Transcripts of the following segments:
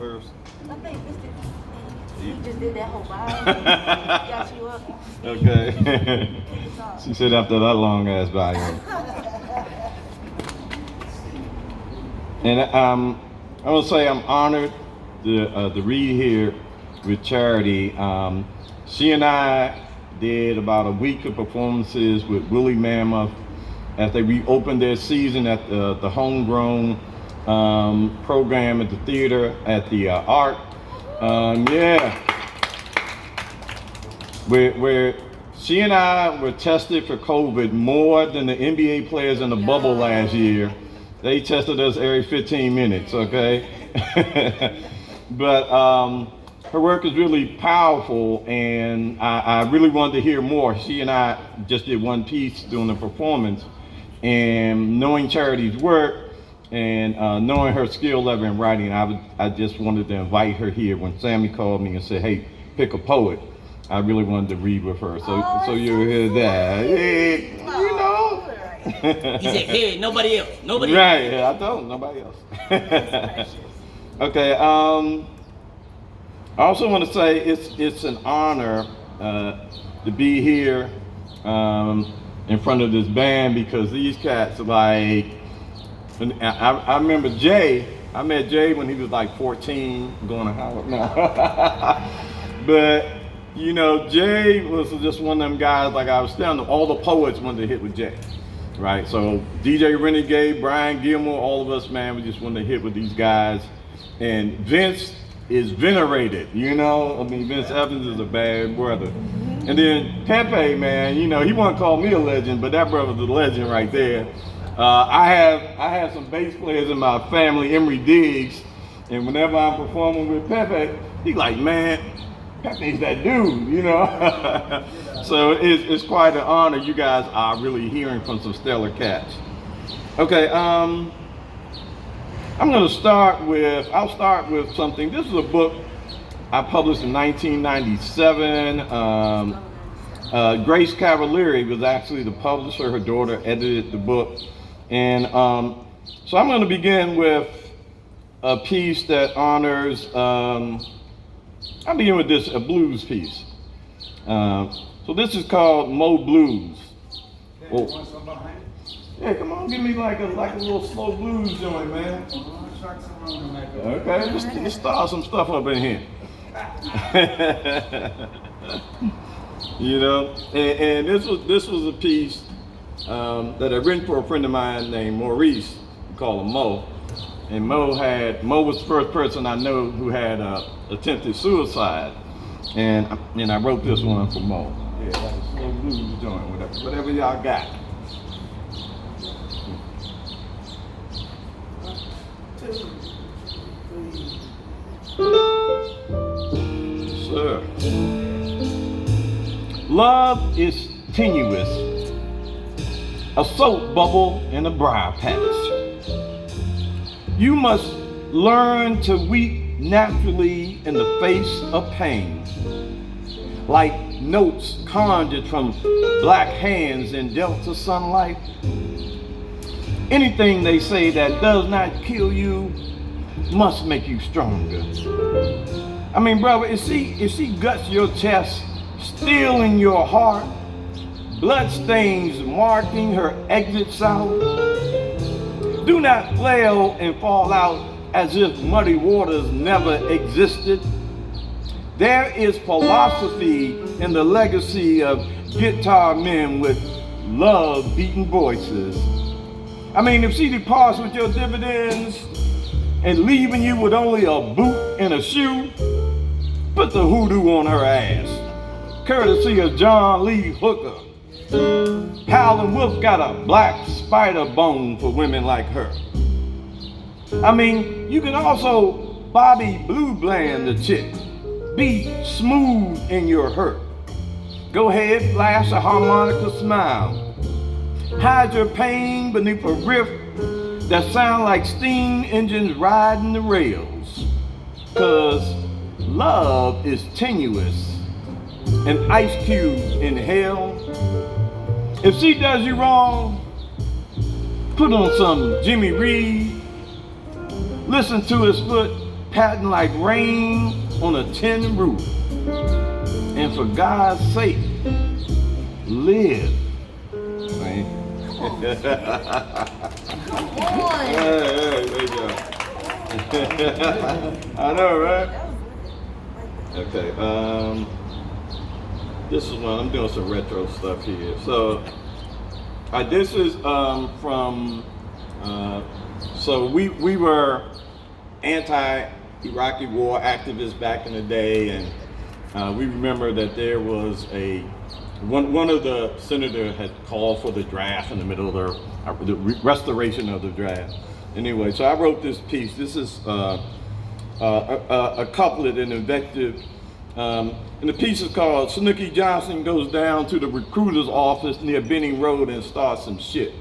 first? I think Mr. He just did that whole vibe. Got you up. Okay. Kick us off. She said after that long ass bio. And I want to say I'm honored to read here with Charity. She and I did about a week of performances with Woolly Mammoth as they reopened their season at the homegrown program at the theater at the Art. Where she and I were tested for COVID more than the NBA players in the bubble last year. They tested us every 15 minutes, okay? But her work is really powerful, and I really wanted to hear more. She and I just did one piece during the performance, and knowing Charity's work and knowing her skill level in writing, I just wanted to invite her here. When Sammy called me and said, hey, pick a poet, I really wanted to read with her. So you'll hear that. Hey, you know. He said, hey, nobody else. Nobody Right, else. yeah, I don't. Nobody else. Okay, I also want to say it's an honor to be here in front of this band, because these cats are like, I remember Jay. I met Jay when he was like 14, going to Howard now. But, you know, Jay was just one of them guys, like I was telling them, all the poets wanted to hit with Jay. Right, so DJ Renegade, Brian Gilmore, all of us, man, we just wanted to hit with these guys. And Vince is venerated, you know? I mean, Vince Evans is a bad brother. And then Pepe, man, you know, he won't call me a legend, but that brother's a legend right there. I have some bass players in my family, Emery Diggs, and whenever I'm performing with Pepe, he's like, man, Pepe's that dude, you know? So it's quite an honor. You guys are really hearing from some stellar cats. Okay, I'll start with something. This is a book I published in 1997. Grace Cavalieri was actually the publisher. Her daughter edited the book. And so I'm going to begin with a piece that honors, I'll begin with this, a blues piece. So this is called Mo Blues. Oh. Yeah, come on, give me like a little slow blues joint, man. Okay, let's start some stuff up in here. You know, and this was a piece that I written for a friend of mine named Maurice. We call him Mo. And Mo was the first person I know who had attempted suicide. And I wrote this one for Mo. Yeah, like a slow blues joint, whatever y'all got. Sir. Love is tenuous, a soap bubble in a briar patch. You must learn to weep naturally in the face of pain, like notes conjured from black hands in delta sunlight. Anything they say that does not kill you must make you stronger. I mean, brother, if she guts your chest, stealing your heart, bloodstains marking her exit south, do not flail and fall out as if muddy waters never existed. There is philosophy in the legacy of guitar men with love-beaten voices. I mean, if she departs with your dividends and leaving you with only a boot and a shoe, put the hoodoo on her ass, courtesy of John Lee Hooker. Howlin' Wolf got a black spider bone for women like her. I mean, you can also Bobby Blue Bland the chick. Be smooth in your hurt. Go ahead, flash a harmonica smile. Hide your pain beneath a riff that sound like steam engines riding the rails. 'Cause love is tenuous, an ice cube in hell. If she does you wrong, put on some Jimmy Reed, listen to his foot patting like rain on a tin roof. And for God's sake, live. Right? Come on. Hey, there you go. I know, right? Okay, this is one, I'm doing some retro stuff here. So, this is from, so we were anti-Iraqi war activists back in the day, and we remember that there was one of the senators had called for the draft in the middle of the restoration of the draft. Anyway, so I wrote this piece. This is a couplet, an invective, and the piece is called Snooky Johnson Goes Down to the Recruiter's Office Near Benning Road and Starts Some Shit.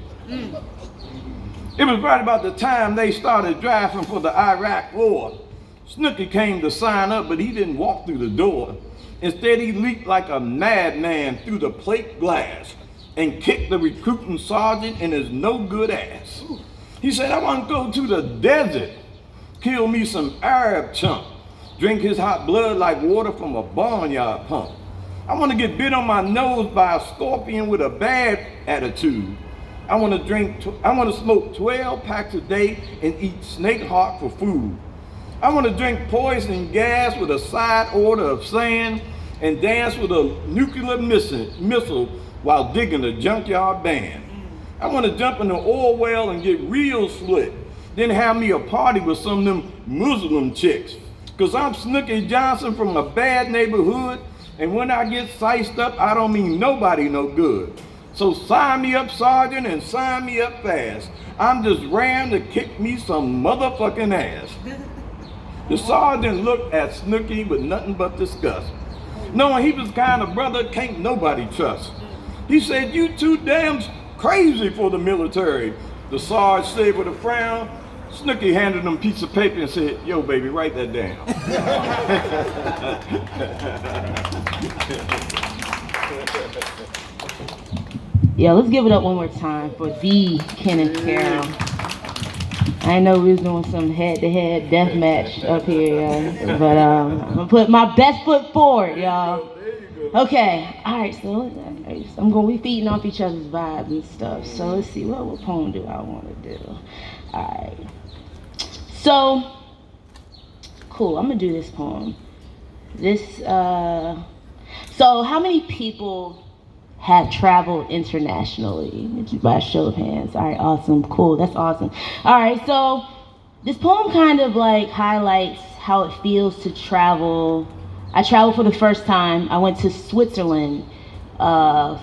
It was right about the time they started drafting for the Iraq war. Snooky came to sign up, but he didn't walk through the door. Instead, he leaped like a madman through the plate glass and kicked the recruiting sergeant in his no-good ass. He said, I want to go to the desert, kill me some Arab chump, drink his hot blood like water from a barnyard pump. I want to get bit on my nose by a scorpion with a bad attitude. I want to smoke 12 packs a day and eat snake heart for food. I want to drink poison gas with a side order of sand and dance with a nuclear missile while digging a junkyard band. I want to jump in the oil well and get real slick, then have me a party with some of them Muslim chicks. Cause I'm Snooky Johnson from a bad neighborhood, and when I get sized up, I don't mean nobody no good. So sign me up, Sergeant, and sign me up fast. I'm just raring to kick me some motherfucking ass. The sergeant looked at Snooky with nothing but disgust, knowing he was the kind of brother can't nobody trust. He said, you too damn crazy for the military. The sergeant said with a frown. Snooky handed him a piece of paper and said, yo baby, write that down. Yeah, let's give it up one more time for the Kenneth Carroll. I know we was doing some head-to-head death match up here, y'all. But I'm gonna put my best foot forward, y'all. Okay, all right, so we feeding off each other's vibes and stuff. So let's see, what poem do I want to do? All right. So, cool, I'm gonna do this poem. So how many people have traveled internationally? By a show of hands. All right, awesome, cool, that's awesome. All right, so this poem kind of like highlights how it feels to travel. I traveled for the first time. I went to Switzerland about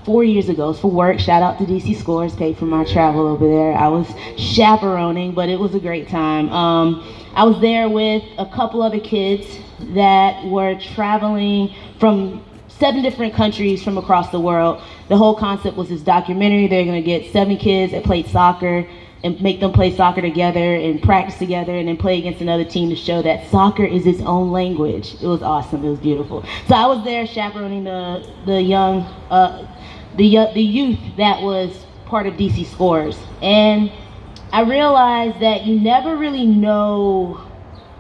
4 years ago. It's for work. Shout out to DC Scores, paid for my travel over there. I was chaperoning, but it was a great time. I was there with a couple other kids that were traveling from 7 different countries from across the world. The whole concept was this documentary. They're gonna get 7 kids that played soccer and make them play soccer together and practice together and then play against another team to show that soccer is its own language. It was awesome, it was beautiful. So I was there chaperoning the youth that was part of DC Scores. And I realized that you never really know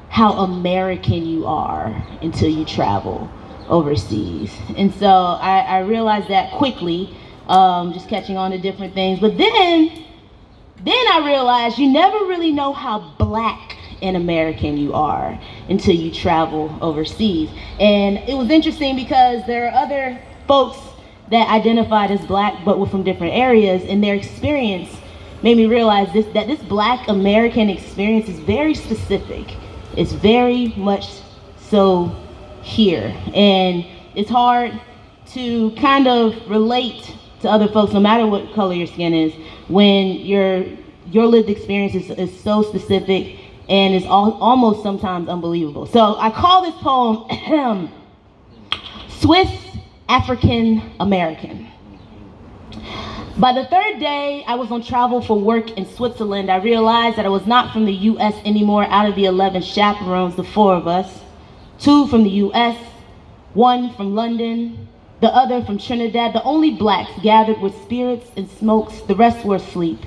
how American you are until you travel overseas. And so I realized that quickly, just catching on to different things. But then I realized you never really know how Black an American you are until you travel overseas. And it was interesting because there are other folks that identified as Black but were from different areas, and their experience made me realize that this Black American experience is very specific. It's very much so here, and it's hard to kind of relate to other folks, no matter what color your skin is, when your lived experience is so specific and is almost sometimes unbelievable. So I call this poem Swiss African American. By the 3rd day I was on travel for work in Switzerland, I realized that I was not from the US anymore. Out of the 11 chaperones, the 4 of us, 2 from the US, 1 from London, the other from Trinidad, the only Blacks gathered with spirits and smokes, the rest were asleep.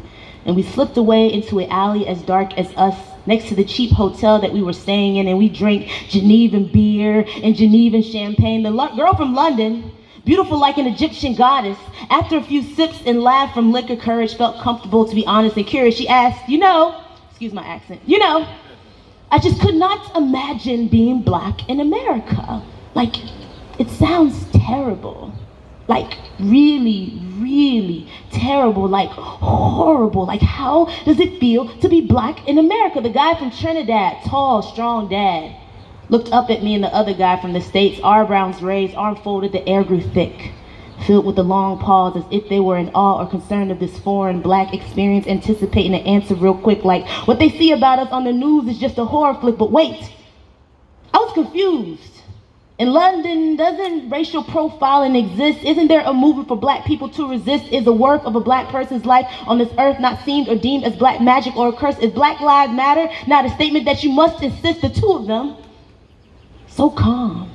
And we slipped away into an alley as dark as us next to the cheap hotel that we were staying in, and we drank Genevan beer and Genevan champagne. The girl from London, beautiful like an Egyptian goddess, after a few sips and laughed from liquor courage, felt comfortable to be honest and curious. She asked, excuse my accent, I just could not imagine being black in America. Like, it sounds terrible. Like, really, really terrible, like horrible. Like, how does it feel to be black in America? The guy from Trinidad, tall, strong dad, looked up at me and the other guy from the States, eyebrows raised, arm folded, the air grew thick, filled with a long pause as if they were in awe or concerned of this foreign black experience, anticipating an answer real quick, like, what they see about us on the news is just a horror flick. But wait, I was confused. In London, doesn't racial profiling exist? Isn't there a movement for black people to resist? Is the work of a black person's life on this earth not seen or deemed as black magic or a curse? Is Black Lives Matter not a statement that you must insist, the two of them? So calm,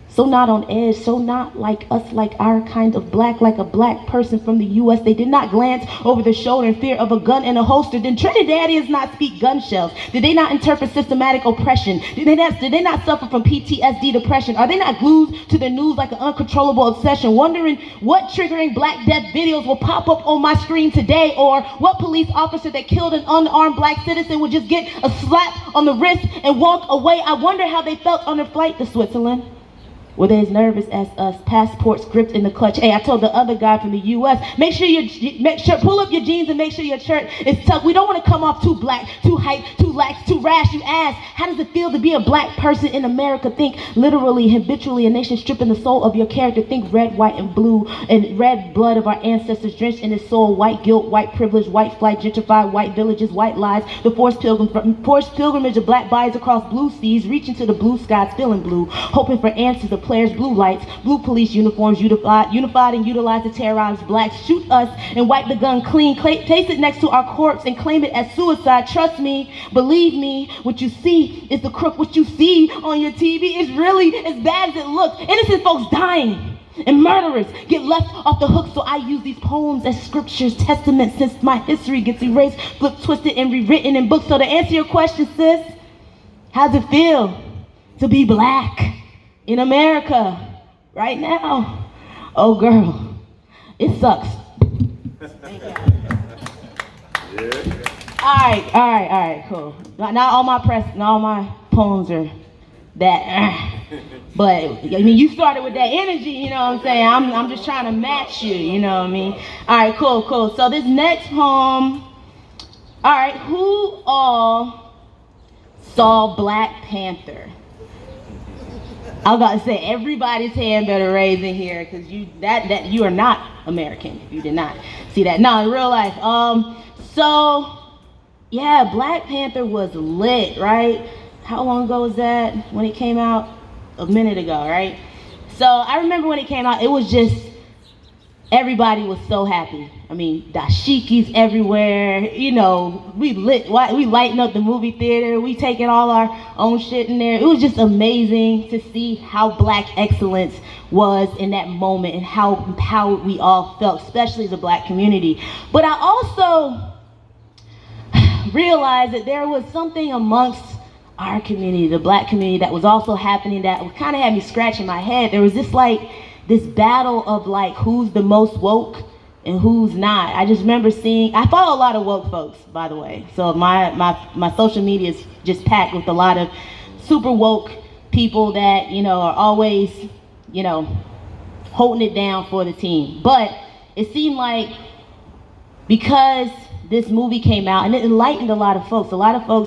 so not on edge, so not like us, like our kind of black, like a black person from the U.S. They did not glance over their shoulder in fear of a gun in a holster. Did Trinidadians not speak gun shells? Did they not interpret systematic oppression? Did they not suffer from PTSD, depression? Are they not glued to the news like an uncontrollable obsession, wondering what triggering Black Death videos will pop up on my screen today, or what police officer that killed an unarmed black citizen would just get a slap on the wrist and walk away? I wonder how they felt on their flight to Switzerland. Were they as nervous as us? Passports gripped in the clutch. Hey, I told the other guy from the U.S., pull up your jeans and make sure your shirt is tucked. We don't want to come off too black, too hype, too lax, too rash. You ask, how does it feel to be a black person in America? Think literally, habitually, a nation stripping the soul of your character. Think red, white, and blue, and red blood of our ancestors drenched in his soul. White guilt, white privilege, white flight, gentrified, white villages, white lies. The forced pilgrimage of black bodies across blue seas, reaching to the blue skies, feeling blue, hoping for answers of players, blue lights, blue police uniforms, unified and utilized to terrorize blacks. Shoot us and wipe the gun clean. Place it next to our corpse and claim it as suicide. Trust me, believe me, what you see is the crook. What you see on your TV is really as bad as it looks. Innocent folks dying and murderers get left off the hook. So I use these poems as scriptures, testaments, since my history gets erased, flipped, twisted, and rewritten in books. So to answer your question, sis, how's it feel to be black in America right now? Oh, girl, it sucks. All right, cool. Not all my poems are that. But I mean, you started with that energy, you know what I'm saying? I'm just trying to match you, you know what I mean? All right, cool. So this next poem. All right, who all saw Black Panther? I was about to say, everybody's hand better raise in here, because you are not American if you did not see that. No, in real life. So yeah, Black Panther was lit, right? How long ago was that when it came out? A minute ago, right? So I remember when it came out, it was just, everybody was so happy. I mean, dashikis everywhere, you know, we lighting up the movie theater, we taking all our own shit in there. It was just amazing to see how black excellence was in that moment and how empowered we all felt, especially the black community. But I also realized that there was something amongst our community, the black community, that was also happening that kind of had me scratching my head. There was this battle of like who's the most woke and who's not. I just remember I follow a lot of woke folks, by the way. So my social media is just packed with a lot of super woke people that, you know, are always, you know, holding it down for the team. But it seemed like because this movie came out and it enlightened a lot of folks,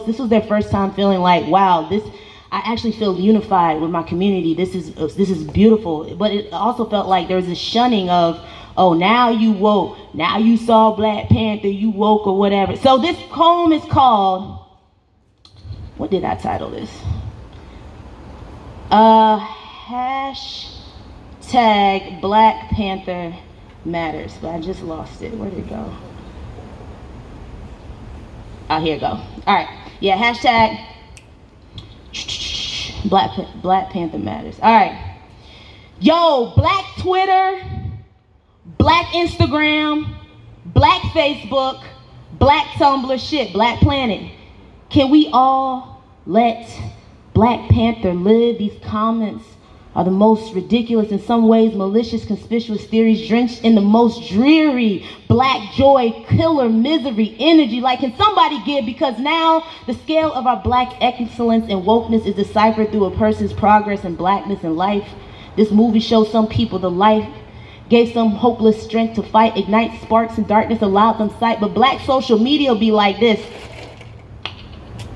this was their first time feeling like, wow, I actually feel unified with my community. This is beautiful. But it also felt like there was this shunning of, oh, now you woke, now you saw Black Panther, you woke or whatever. So this poem is called, what did I title this? Hashtag Black Panther Matters, but I just lost it. Where'd it go? Oh, here it go. All right, yeah, hashtag Black Panther Matters. All right. Yo, Black Twitter, Black Instagram, Black Facebook, Black Tumblr, shit, Black Planet. Can we all let Black Panther live? These comments are the most ridiculous, in some ways malicious, conspicuous theories drenched in the most dreary black joy, killer misery energy. Like, can somebody give? Because now the scale of our black excellence and wokeness is deciphered through a person's progress and blackness in life. This movie shows some people the life, gave some hopeless strength to fight, ignite sparks in darkness, allowed them sight. But black social media be like this.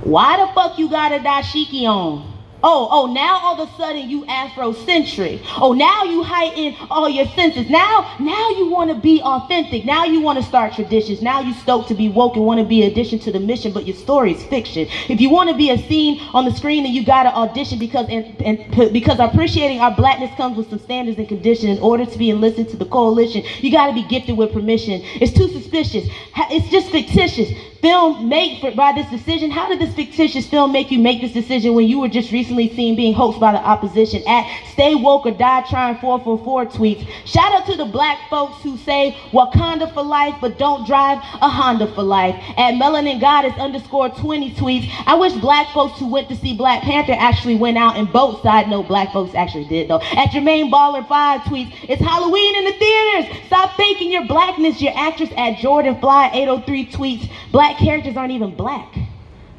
Why the fuck you got a dashiki on? Oh, now all of a sudden you Afrocentric. Oh, now you heighten all your senses. Now you want to be authentic. Now you want to start traditions. Now you stoked to be woke and want to be addition to the mission, but your story is fiction. If you want to be a scene on the screen, then you got to audition because appreciating our blackness comes with some standards and conditions. In order to be enlisted to the coalition, you got to be gifted with permission. It's too suspicious. It's just fictitious. Film made by this decision. How did this fictitious film make you make this decision when you were just recently seen being hoaxed by the opposition at Stay Woke or Die Trying 444 tweets? Shout out to the black folks who say Wakanda for life, but don't drive a Honda for life. At Melanin Goddess _20 tweets. I wish black folks who went to see Black Panther actually went out and vote. Side note, black folks actually did though. At Jermaine Baller 5 tweets. It's Halloween in the theaters. Stop faking your blackness. Your actress at Jordan Fly 803 tweets. Black characters aren't even black.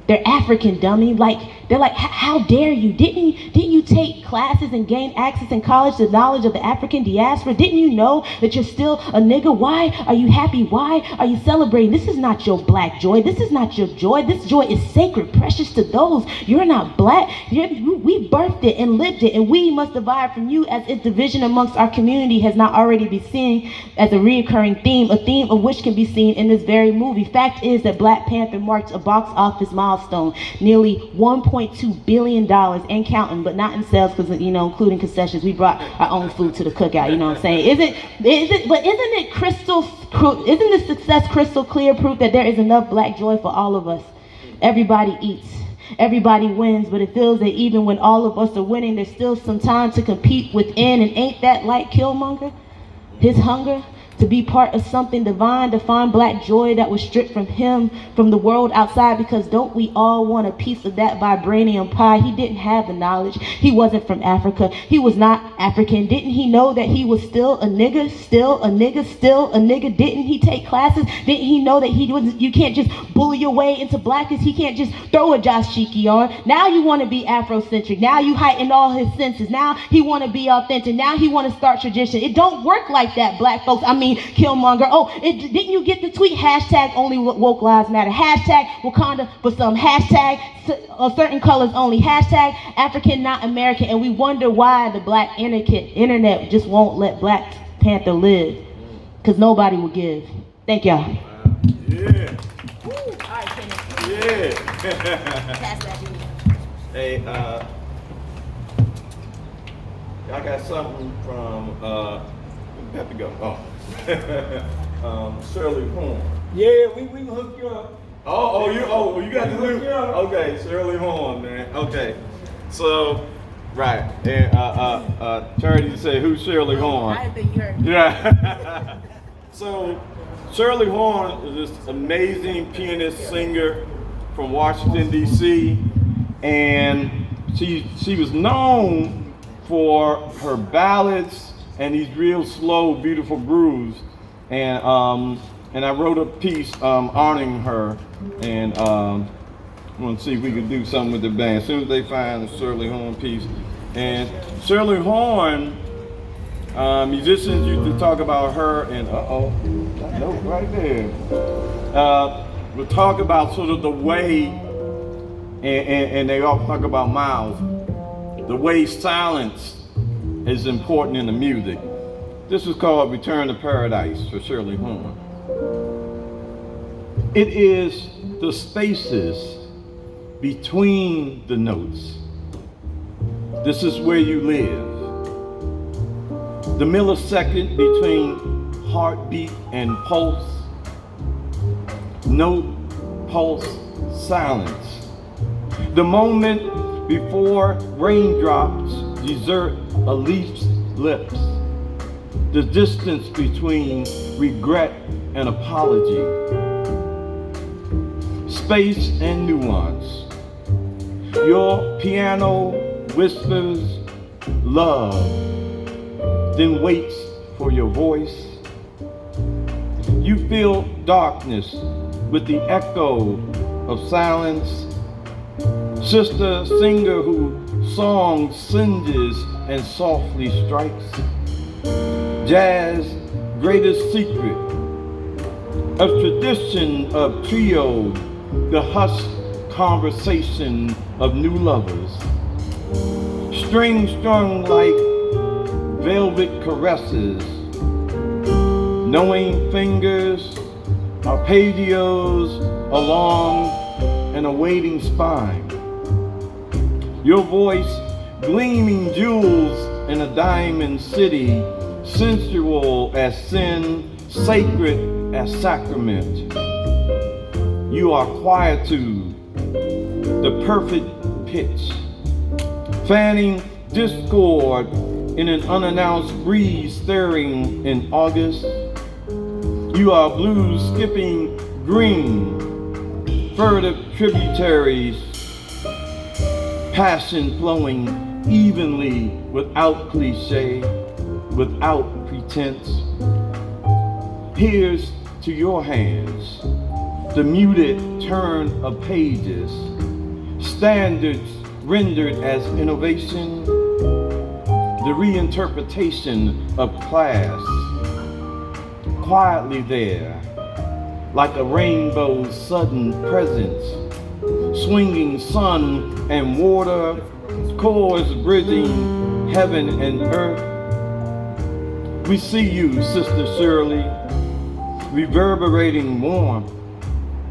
They're African, dummy. They're like, how dare you? Didn't you take classes and gain access in college to knowledge of the African diaspora? Didn't you know that you're still a nigga? Why are you happy? Why are you celebrating? This is not your black joy. This is not your joy. This joy is sacred, precious to those. You're not black. We birthed it and lived it, and we must divide from you as if division amongst our community has not already been seen as a reoccurring theme, a theme of which can be seen in this very movie. Fact is that Black Panther marked a box office milestone, nearly $1.2 billion and counting, but not in sales because, including concessions. We brought our own food to the cookout, you know what I'm saying? Isn't this success crystal clear proof that there is enough black joy for all of us? Everybody eats. Everybody wins, but it feels that even when all of us are winning, there's still some time to compete within, and ain't that like Killmonger? His hunger to be part of something divine, to find black joy that was stripped from him, from the world outside, because don't we all want a piece of that vibranium pie? He didn't have the knowledge. He wasn't from Africa. He was not African. Didn't he know that he was still a nigga, still a nigga, still a nigga? Didn't he take classes? Didn't he know that you can't just bully your way into blackness? He can't just throw a dashiki on. Now you want to be Afrocentric. Now you heighten all his senses. Now he want to be authentic. Now he want to start tradition. It don't work like that, black folks. Killmonger. Didn't you get the tweet? Hashtag only woke lives matter. Hashtag Wakanda for some. Hashtag certain colors only. Hashtag African not American. And we wonder why the black internet just won't let Black Panther live. Because nobody will give. Thank y'all. Yeah. All right, Kenneth. Yeah. Pass that to me. Hey, I got something from we have to go. Shirley Horn. Yeah, we can hook you up. You got the new. Okay, Shirley Horn, man. Okay, so right, and Charity said, "Who's Shirley Horn?" I didn't think you heard. Yeah. So Shirley Horn is this amazing pianist, singer from Washington D.C., and she was known for her ballads and these real slow, beautiful grooves. And I wrote a piece honoring her, and I want to see if we can do something with the band as soon as they find the Shirley Horn piece. And Shirley Horn, musicians used to talk about her, and that note right there. We'll talk about sort of the way, and they all talk about Miles, the way silence is important in the music. This is called Return to Paradise for Shirley Horn. It is the spaces between the notes. This is where you live. The millisecond between heartbeat and pulse. Note, pulse, silence. The moment before raindrops desert a leaf's lips. The distance between regret and apology. space and nuance. Your piano whispers love, then waits for your voice. You fill darkness with the echo of silence. Sister singer who song singes and softly strikes. Jazz greatest secret, a tradition of trio, the hushed conversation of new lovers. Strings strung like velvet caresses, knowing fingers, arpeggios along an awaiting spine. Your voice gleaming jewels in a diamond city, sensual as sin, sacred as sacrament. You are quietude, the perfect pitch, fanning discord in an unannounced breeze stirring in August. You are blues skipping green, furtive tributaries, passion flowing evenly without cliche, without pretense. Here's to your hands, the muted turn of pages, standards rendered as innovation, the reinterpretation of class. Quietly there, like a rainbow's sudden presence, swinging sun and water, chords bridging heaven and earth. We see you, Sister Shirley, reverberating warmth,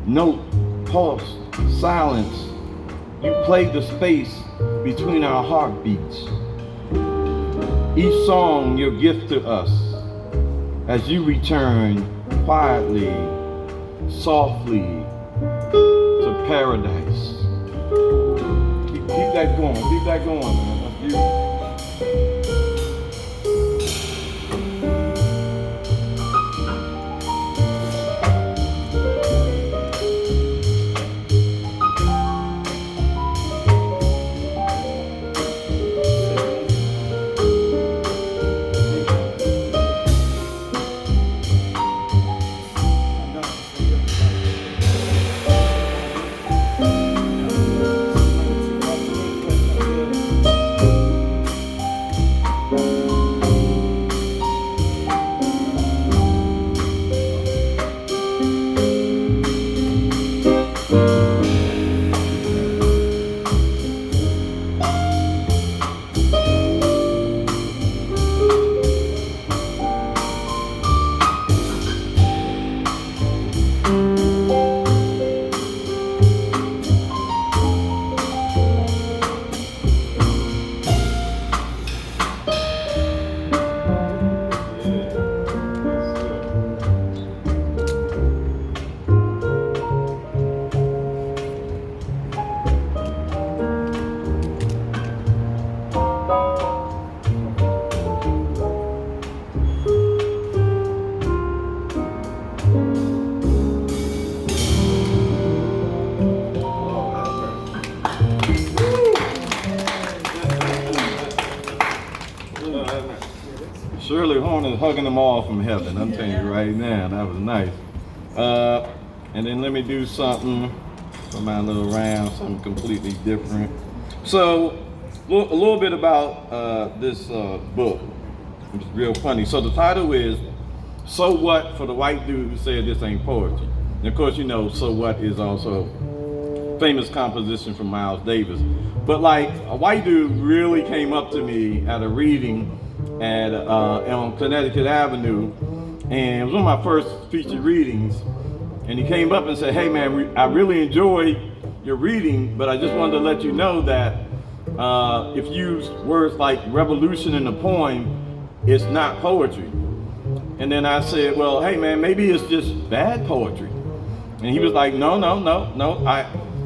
note, pulse, silence. You play the space between our heartbeats. Each song your gift to us as you return quietly, softly to paradise. Keep that going, man. That's beautiful. Shirley Horn is hugging them all from heaven. I'm telling you right now, that was nice. And then let me do something for my little round, something completely different. So, a little bit about this book, which is real funny. So the title is So What for the White Dude Who Said This Ain't Poetry. And of course, you know, So What is also a famous composition from Miles Davis. But like, a white dude really came up to me at a reading at on Connecticut Avenue, and it was one of my first featured readings. And he came up and said, "Hey man, I really enjoyed your reading, but I just wanted to let you know that if you use words like revolution in a poem, it's not poetry." And then I said, "Well, hey man, maybe it's just bad poetry." And he was like, "No.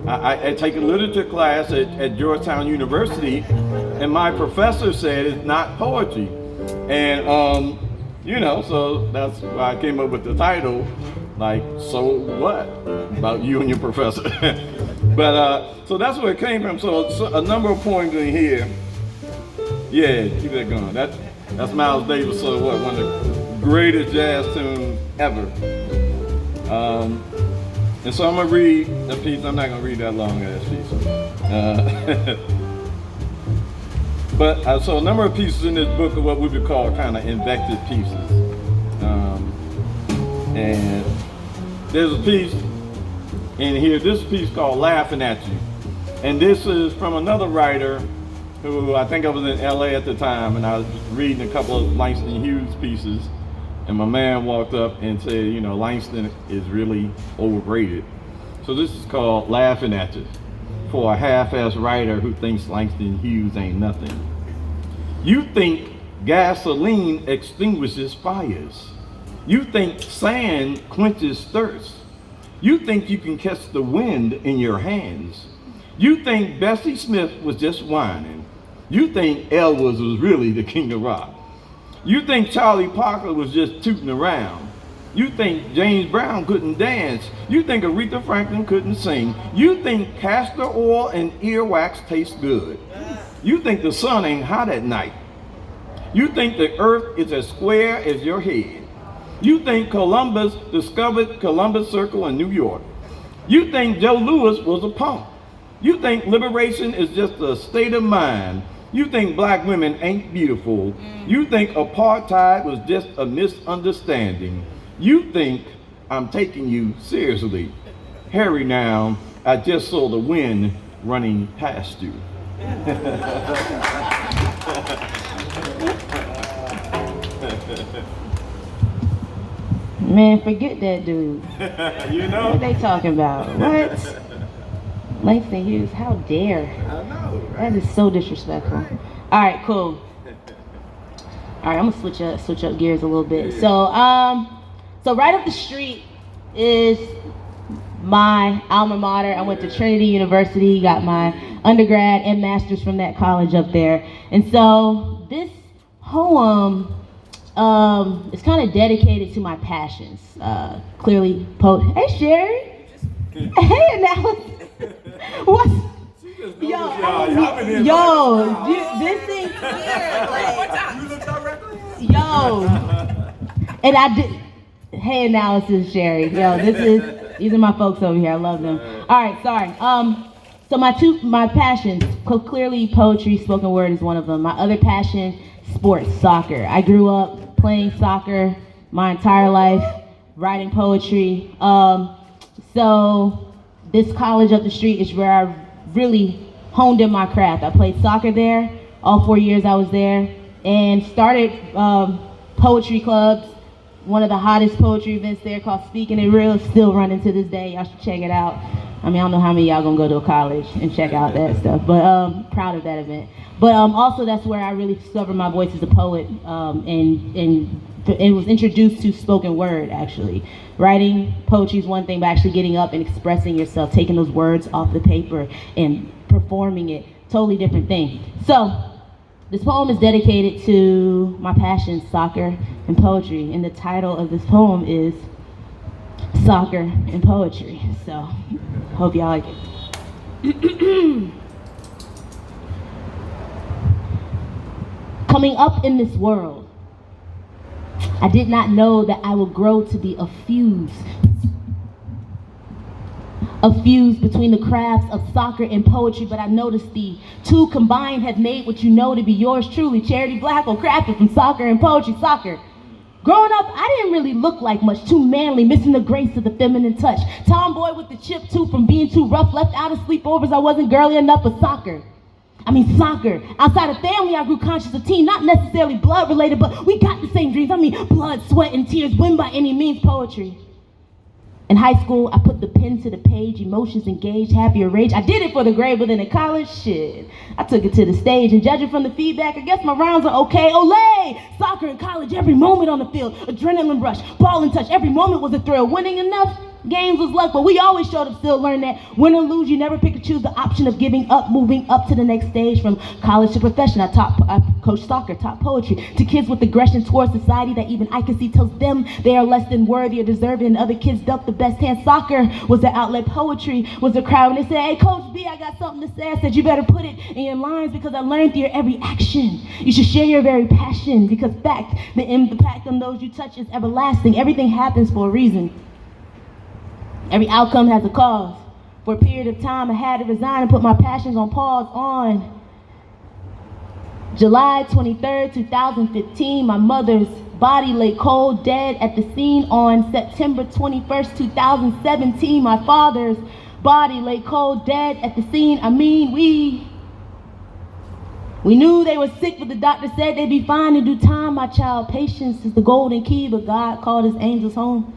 I take a literature class at Georgetown University, and my professor said it's not poetry." And you know, so that's why I came up with the title. Like, so what about you and your professor? But so that's where it came from. So a number of poems in here. Yeah, keep that going. That's Miles Davis. So what? One of the greatest jazz tunes ever. And so I'm gonna read a piece. I'm not gonna read that long ass piece. But so a number of pieces in this book are what we would call kind of invective pieces. And there's a piece in here, this piece called Laughing at You. And this is from another writer who I think I was in LA at the time, and I was reading a couple of Langston Hughes pieces, and my man walked up and said, you know, Langston is really overrated. So this is called Laughing at You, for a half-ass writer who thinks Langston Hughes ain't nothing. You think gasoline extinguishes fires. You think sand quenches thirst. You think you can catch the wind in your hands. You think Bessie Smith was just whining. You think Elvis was really the king of rock. You think Charlie Parker was just tooting around. You think James Brown couldn't dance. You think Aretha Franklin couldn't sing. You think castor oil and earwax taste good. You think the sun ain't hot at night. You think the earth is as square as your head. You think Columbus discovered Columbus Circle in New York. You think Joe Louis was a punk. You think liberation is just a state of mind. You think black women ain't beautiful. You think apartheid was just a misunderstanding. You think I'm taking you seriously. Harry, now, I just saw the wind running past you. Man, forget that dude. You know? What they talking about? What? Langston Hughes, how dare? I know, right? That is so disrespectful. All right, cool. All right, I'm gonna switch up gears a little bit. Yeah. So right up the street is my alma mater. I went to Trinity University, got my undergrad and master's from that college up there. And so this poem is kind of dedicated to my passions. Clearly, Hey, Sherry. Hey, Analysis. What? This thing. Yo. And I did. Hey, Analysis, Sherry. Yo, these are my folks over here. I love them. All right, sorry. So my passions, clearly poetry, spoken word is one of them. My other passion, sports, soccer. I grew up playing soccer my entire life, writing poetry. So this college up the street is where I really honed in my craft. I played soccer there, all 4 years I was there, and started poetry clubs. One of the hottest poetry events there called Speaking It Real is still running to this day. Y'all should check it out. I mean, I don't know how many of y'all gonna go to a college and check out that stuff, but proud of that event. But also that's where I really discovered my voice as a poet, and it was introduced to spoken word, actually. Writing poetry is one thing, but actually getting up and expressing yourself, taking those words off the paper and performing it, totally different thing. So this poem is dedicated to my passions, soccer and poetry, and the title of this poem is Soccer and Poetry. So hope y'all like it. Coming up in this world, I did not know that I would grow to be a fuse between the crafts of soccer and poetry, but I noticed the two combined have made what you know to be yours truly. Charity Blackwell, crafted from soccer and poetry. Soccer. Growing up, I didn't really look like much, too manly, missing the grace of the feminine touch. Tomboy with the chip too, from being too rough, left out of sleepovers, I wasn't girly enough for soccer. Soccer. Outside of family, I grew conscious of team, not necessarily blood related, but we got the same dreams. Blood, sweat, and tears, win by any means, poetry. In high school, I put the pen to the page, emotions engaged, happy or rage. I did it for the grade, but then in college, shit, I took it to the stage. And judging from the feedback, I guess my rounds are okay. Olay! Soccer in college, every moment on the field, adrenaline rush, ball and touch, every moment was a thrill. Winning enough? Games was luck, but we always showed up still learn that win or lose, you never pick or choose the option of giving up, moving up to the next stage. From college to profession, I coach soccer, taught poetry to kids with aggression towards society that even I can see tells them they are less than worthy or deserving, and other kids dealt the best hand. Soccer was the outlet, poetry was the crowd. When they said, hey, Coach B, I got something to say, I said, you better put it in your lines because I learned through your every action. You should share your very passion because fact, the impact on those you touch is everlasting. Everything happens for a reason. Every outcome has a cause. For a period of time, I had to resign and put my passions on pause. On July 23rd, 2015, my mother's body lay cold, dead at the scene. On September 21st, 2017, my father's body lay cold, dead at the scene. I mean, we knew they were sick, but the doctor said they'd be fine in due time. My child, patience is the golden key, but God called his angels home.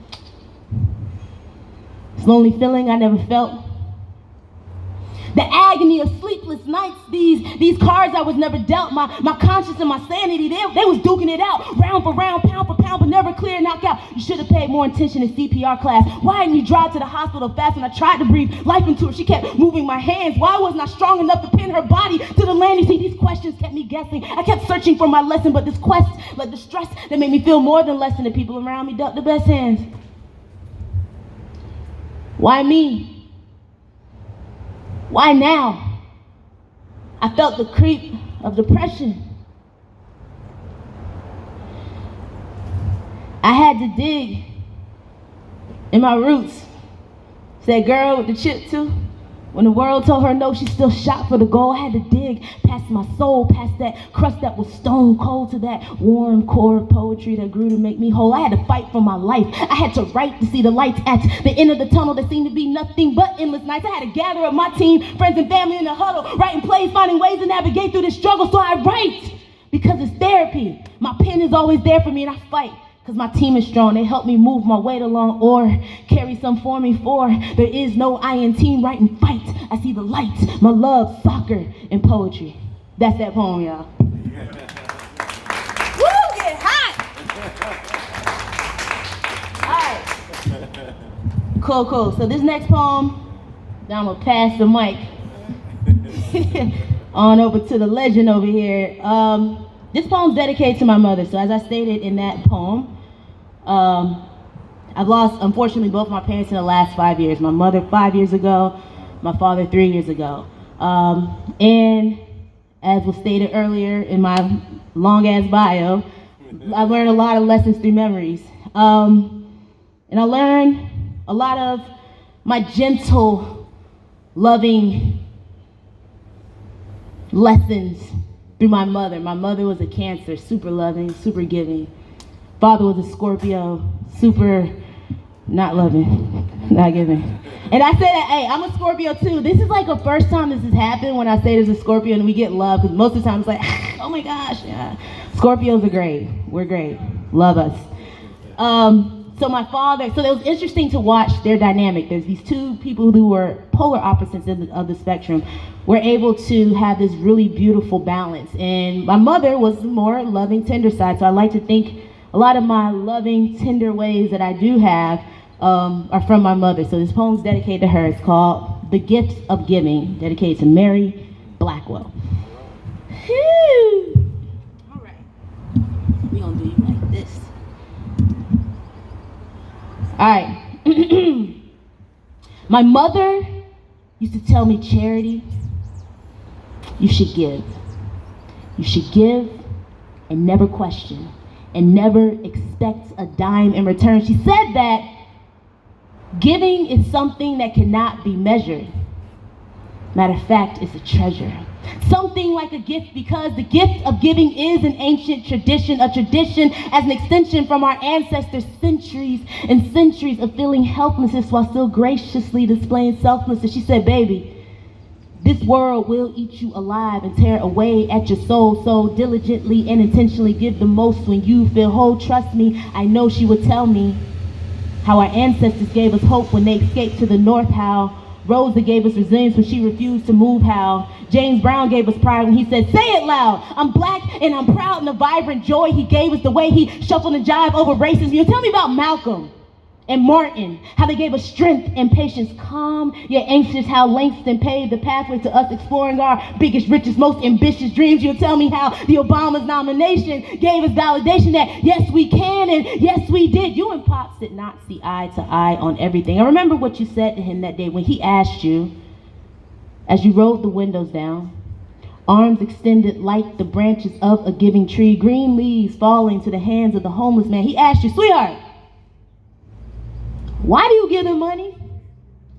This lonely feeling I never felt. The agony of sleepless nights, these cards I was never dealt. My conscience and my sanity, they was duking it out. Round for round, pound for pound, but never clear knockout. You should have paid more attention in CPR class. Why didn't you drive to the hospital fast when I tried to breathe life into her? She kept moving my hands. Why wasn't I strong enough to pin her body to the landing? See, these questions kept me guessing. I kept searching for my lesson, but this quest led to stress that made me feel more than less than the people around me dealt the best hands. Why me? Why now? I felt the creep of depression. I had to dig in my roots. Said girl with the chip too. When the world told her no, she still shot for the goal. I had to dig past my soul, past that crust that was stone cold to that warm core of poetry that grew to make me whole. I had to fight for my life. I had to write to see the lights at the end of the tunnel that seemed to be nothing but endless nights. I had to gather up my team, friends and family in the huddle, writing plays, finding ways to navigate through this struggle. So I write because it's therapy. My pen is always there for me and I fight. Because my team is strong, they help me move my weight along or carry some for me. For there is no I in team, right and fight. I see the light, my love, soccer, and poetry. That's that poem, y'all. Woo, get hot! All right. Cool. So this next poem, now I'm going to pass the mic on over to the legend over here. This poem's dedicated to my mother. So as I stated in that poem, I've lost, unfortunately, both my parents in the last 5 years. My mother 5 years ago, my father 3 years ago. And as was stated earlier in my long-ass bio, I learned a lot of lessons through memories. And I learned a lot of my gentle, loving lessons through my mother. My mother was a Cancer, super loving, super giving. Father was a Scorpio, super not loving, not giving. And I say that, hey, I'm a Scorpio too. This is like the first time this has happened when I say there's a Scorpio and we get love, because most of the time it's like, oh my gosh, yeah. Scorpios are great. We're great. Love us. So my father, so it was interesting to watch their dynamic. There's these two people who were polar opposites of the spectrum, were able to have this really beautiful balance. And my mother was the more loving, tender side. So I like to think a lot of my loving, tender ways that I do have are from my mother. So this poem's dedicated to her. It's called The Gift of Giving, dedicated to Mary Blackwell. Whew. All right. We're going to do you like this. All right. My mother used to tell me, Charity, you should give. You should give and never question and never expect a dime in return. She said that giving is something that cannot be measured. Matter of fact, it's a treasure. Something like a gift, because the gift of giving is an ancient tradition, a tradition as an extension from our ancestors, centuries and centuries of feeling helplessness while still graciously displaying selflessness. She said, baby, this world will eat you alive and tear away at your soul. So diligently and intentionally give the most when you feel whole. Trust me, I know she would tell me how our ancestors gave us hope when they escaped to the north, how Rosa gave us resilience when she refused to move, how James Brown gave us pride when he said, say it loud, I'm black and I'm proud, and the vibrant joy he gave us, the way he shuffled and jived over racism. You tell me about Malcolm and Martin, how they gave us strength and patience, calm yet anxious, how Langston paved the pathway to us exploring our biggest, richest, most ambitious dreams. You'll tell me how the Obama's nomination gave us validation that yes, we can and yes, we did. You and Pops did not see eye to eye on everything. I remember what you said to him that day when he asked you, as you rolled the windows down, arms extended like the branches of a giving tree, green leaves falling to the hands of the homeless man. He asked you, sweetheart, why do you give them money?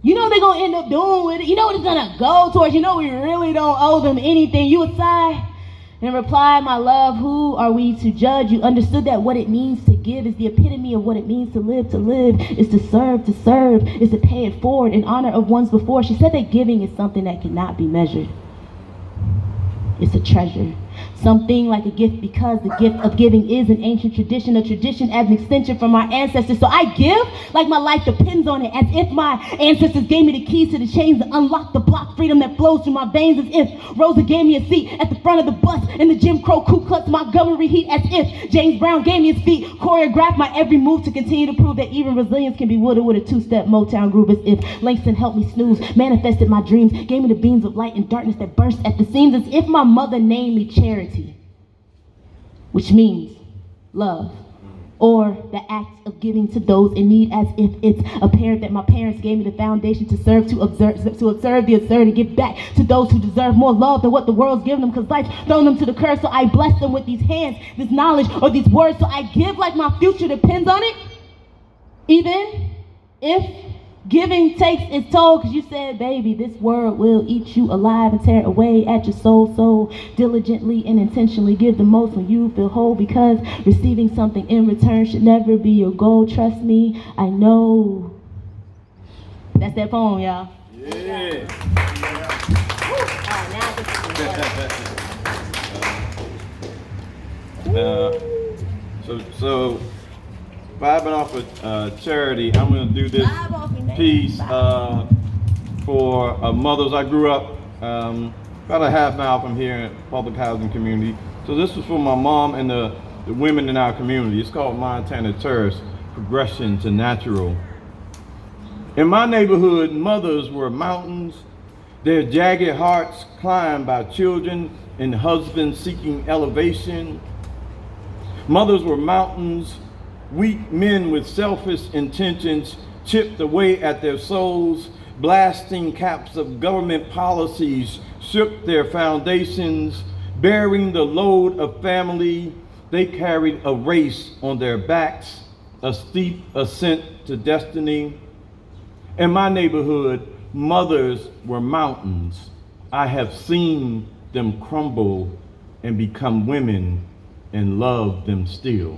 You know they're going to end up doing with it. You know what it's going to go towards. You know we really don't owe them anything. You would sigh and reply, my love, who are we to judge? You understood that what it means to give is the epitome of what it means to live is to serve, is to pay it forward in honor of ones before. She said that giving is something that cannot be measured. It's a treasure. Something like a gift, because the gift of giving is an ancient tradition, a tradition as an extension from our ancestors. So I give like my life depends on it, as if my ancestors gave me the keys to the chains to unlock the block freedom that flows through my veins, as if Rosa gave me a seat at the front of the bus in the Jim Crow Ku Klux Montgomery heat, as if James Brown gave me his feet, choreographed my every move to continue to prove that even resilience can be wielded with a two-step Motown groove, as if Langston helped me snooze, manifested my dreams, gave me the beams of light and darkness that burst at the seams, as if my mother named me Charity, which means love, or the act of giving to those in need, as if it's apparent that my parents gave me the foundation to serve, to observe the absurd, and give back to those who deserve more love than what the world's given them, because life's thrown them to the curb. So I bless them with these hands, this knowledge, or these words. So I give like my future depends on it, even if giving takes its toll, because you said, baby, this world will eat you alive and tear away at your soul. So diligently and intentionally give the most when you feel whole, because receiving something in return should never be your goal. Trust me, I know. That's that poem, y'all. Yeah. So vibing off of Charity, I'm going to do this piece for mothers. I grew up about a half mile from here in a public housing community. So this was for my mom and the women in our community. It's called Montana Terrace, Progression to Natural. In my neighborhood, mothers were mountains, their jagged hearts climbed by children and husbands seeking elevation. Mothers were mountains, weak men with selfish intentions chipped away at their souls. Blasting caps of government policies shook their foundations. Bearing the load of family, they carried a race on their backs, a steep ascent to destiny. In my neighborhood, mothers were mountains. I have seen them crumble and become women and love them still.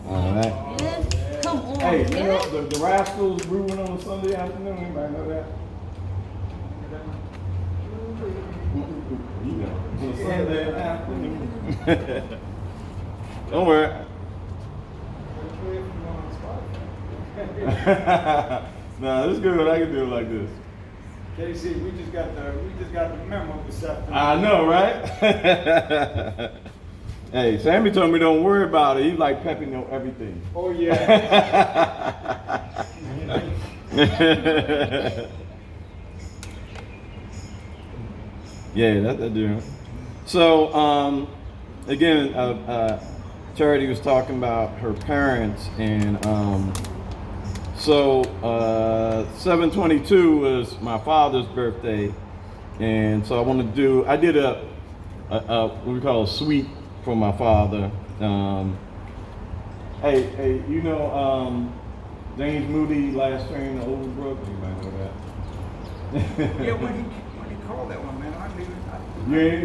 All right. Yes. Come on. Hey, you Yes. know the Rascals brewing on a Sunday afternoon. Anybody know that? You know, on a Sunday afternoon. Don't worry. Nah, this is good. I can do it like this. KC, we just got the memo this afternoon. I know, right? Hey, Sammy told me don't worry about it. He's like pepping on everything. Oh yeah. Yeah, that's dude. So, again, Charity was talking about her parents, and 7/22 was my father's birthday, and so I did a what we call a suite for my father. Hey, you know James Moody, Last Train to Overbrook? You might know that. Yeah, when he called that one, man, I knew it. Yeah,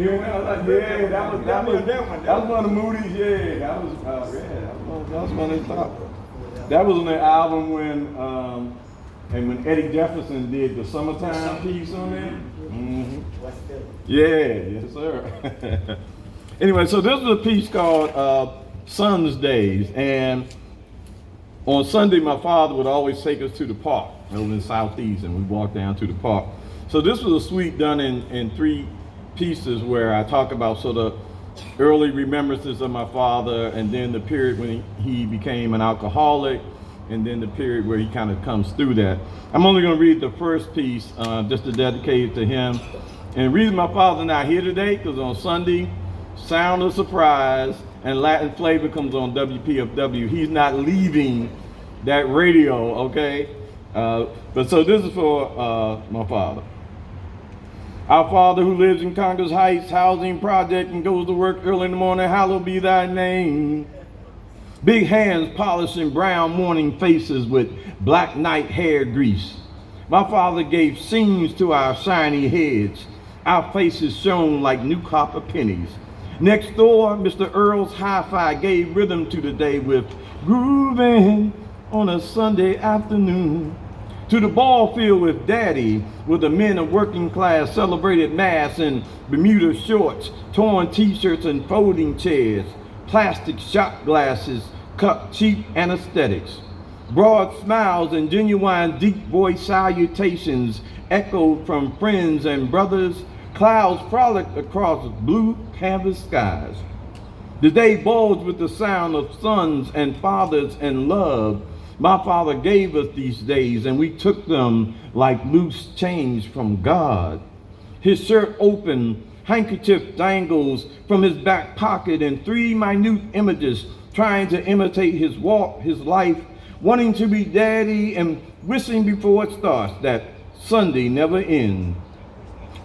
that was one of the Moody's. Yeah, that was one of his top. That was on the album when Eddie Jefferson did the Summertime piece on it. Mm-hmm. Yeah, yes sir. Anyway, so this was a piece called Son's Days, and on Sunday my father would always take us to the park over in Southeast, and we'd walk down to the park. So this was a suite done in 3 pieces where I talk about sort of early remembrances of my father, and then the period when he became an alcoholic, and then the period where he kind of comes through that. I'm only going to read the first piece just to dedicate it to him. And the reason my father's not here today, because on Sunday, Sound of Surprise and Latin Flavor comes on WPFW. He's not leaving that radio, okay? But so this is for my father. Our Father who lives in Congress Heights housing project and goes to work early in the morning, hallowed be thy name. Big hands polishing brown morning faces with black night hair grease. My father gave seams to our shiny heads. Our faces shone like new copper pennies. Next door, Mr. Earl's Hi-Fi gave rhythm to the day with grooving on a Sunday afternoon. To the ball field with Daddy, where the men of working class celebrated mass in Bermuda shorts, torn t-shirts and folding chairs, plastic shot glasses, cup cheap anesthetics. Broad smiles and genuine deep voice salutations echoed from friends and brothers. Clouds frolicked across blue canvas skies. The day bulged with the sound of sons and fathers and love. My father gave us these days, and we took them like loose change from God. His shirt open, handkerchief dangles from his back pocket, and 3 minute images trying to imitate his walk, his life, wanting to be daddy and wishing before it starts that Sunday never ends.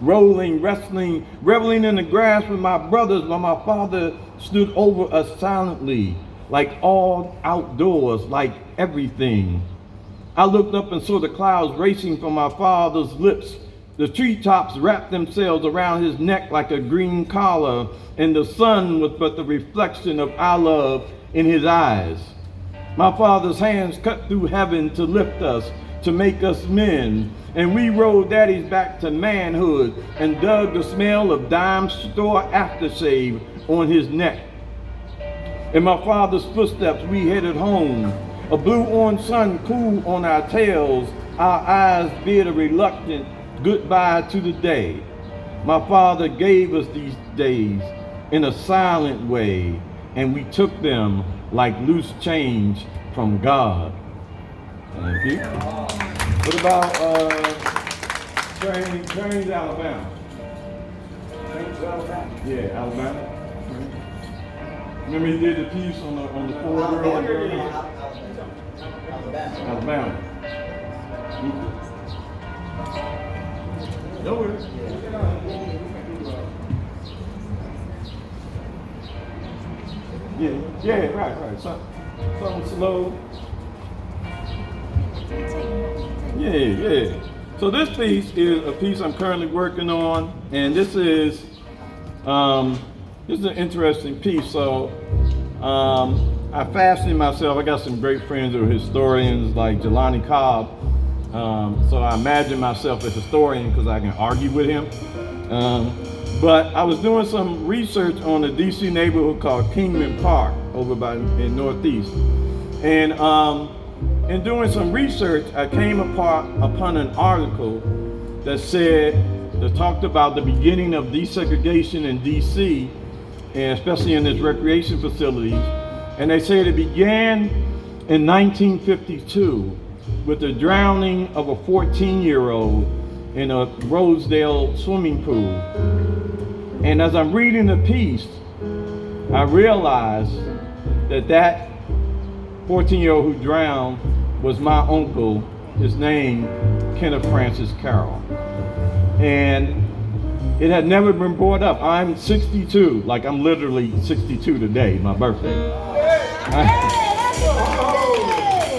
Rolling, wrestling, reveling in the grass with my brothers while my father stood over us silently, like all outdoors, like everything. I looked up and saw the clouds racing from my father's lips. The treetops wrapped themselves around his neck like a green collar, and the sun was but the reflection of our love in his eyes. My father's hands cut through heaven to lift us, to make us men, and we rolled daddies back to manhood and dug the smell of dime store aftershave on his neck. In my father's footsteps we headed home, a blue-orange sun cool on our tails, our eyes bid a reluctant goodbye to the day. My father gave us these days in a silent way, and we took them like loose change from God. Thank you. What about Trains, Alabama? Trains, Alabama? Yeah, Alabama. Remember he did the piece on the 4 girl and girl? Alabama. No worries. Yeah, right. Something slow. Yeah. So this piece is a piece I'm currently working on, and this is an interesting piece. So I fashioned myself. I got some great friends who are historians like Jelani Cobb. So I imagine myself a historian because I can argue with him. But I was doing some research on a DC neighborhood called Kingman Park over in Northeast. And in doing some research, I came upon an article that talked about the beginning of desegregation in DC, and especially in its recreation facilities. And they said it began in 1952 with the drowning of a 14-year-old in a Rosedale swimming pool. And as I'm reading the piece, I realized that 14-year-old who drowned was my uncle. His name, Kenneth Francis Carroll. And it had never been brought up. I'm 62, like I'm literally 62 today, my birthday.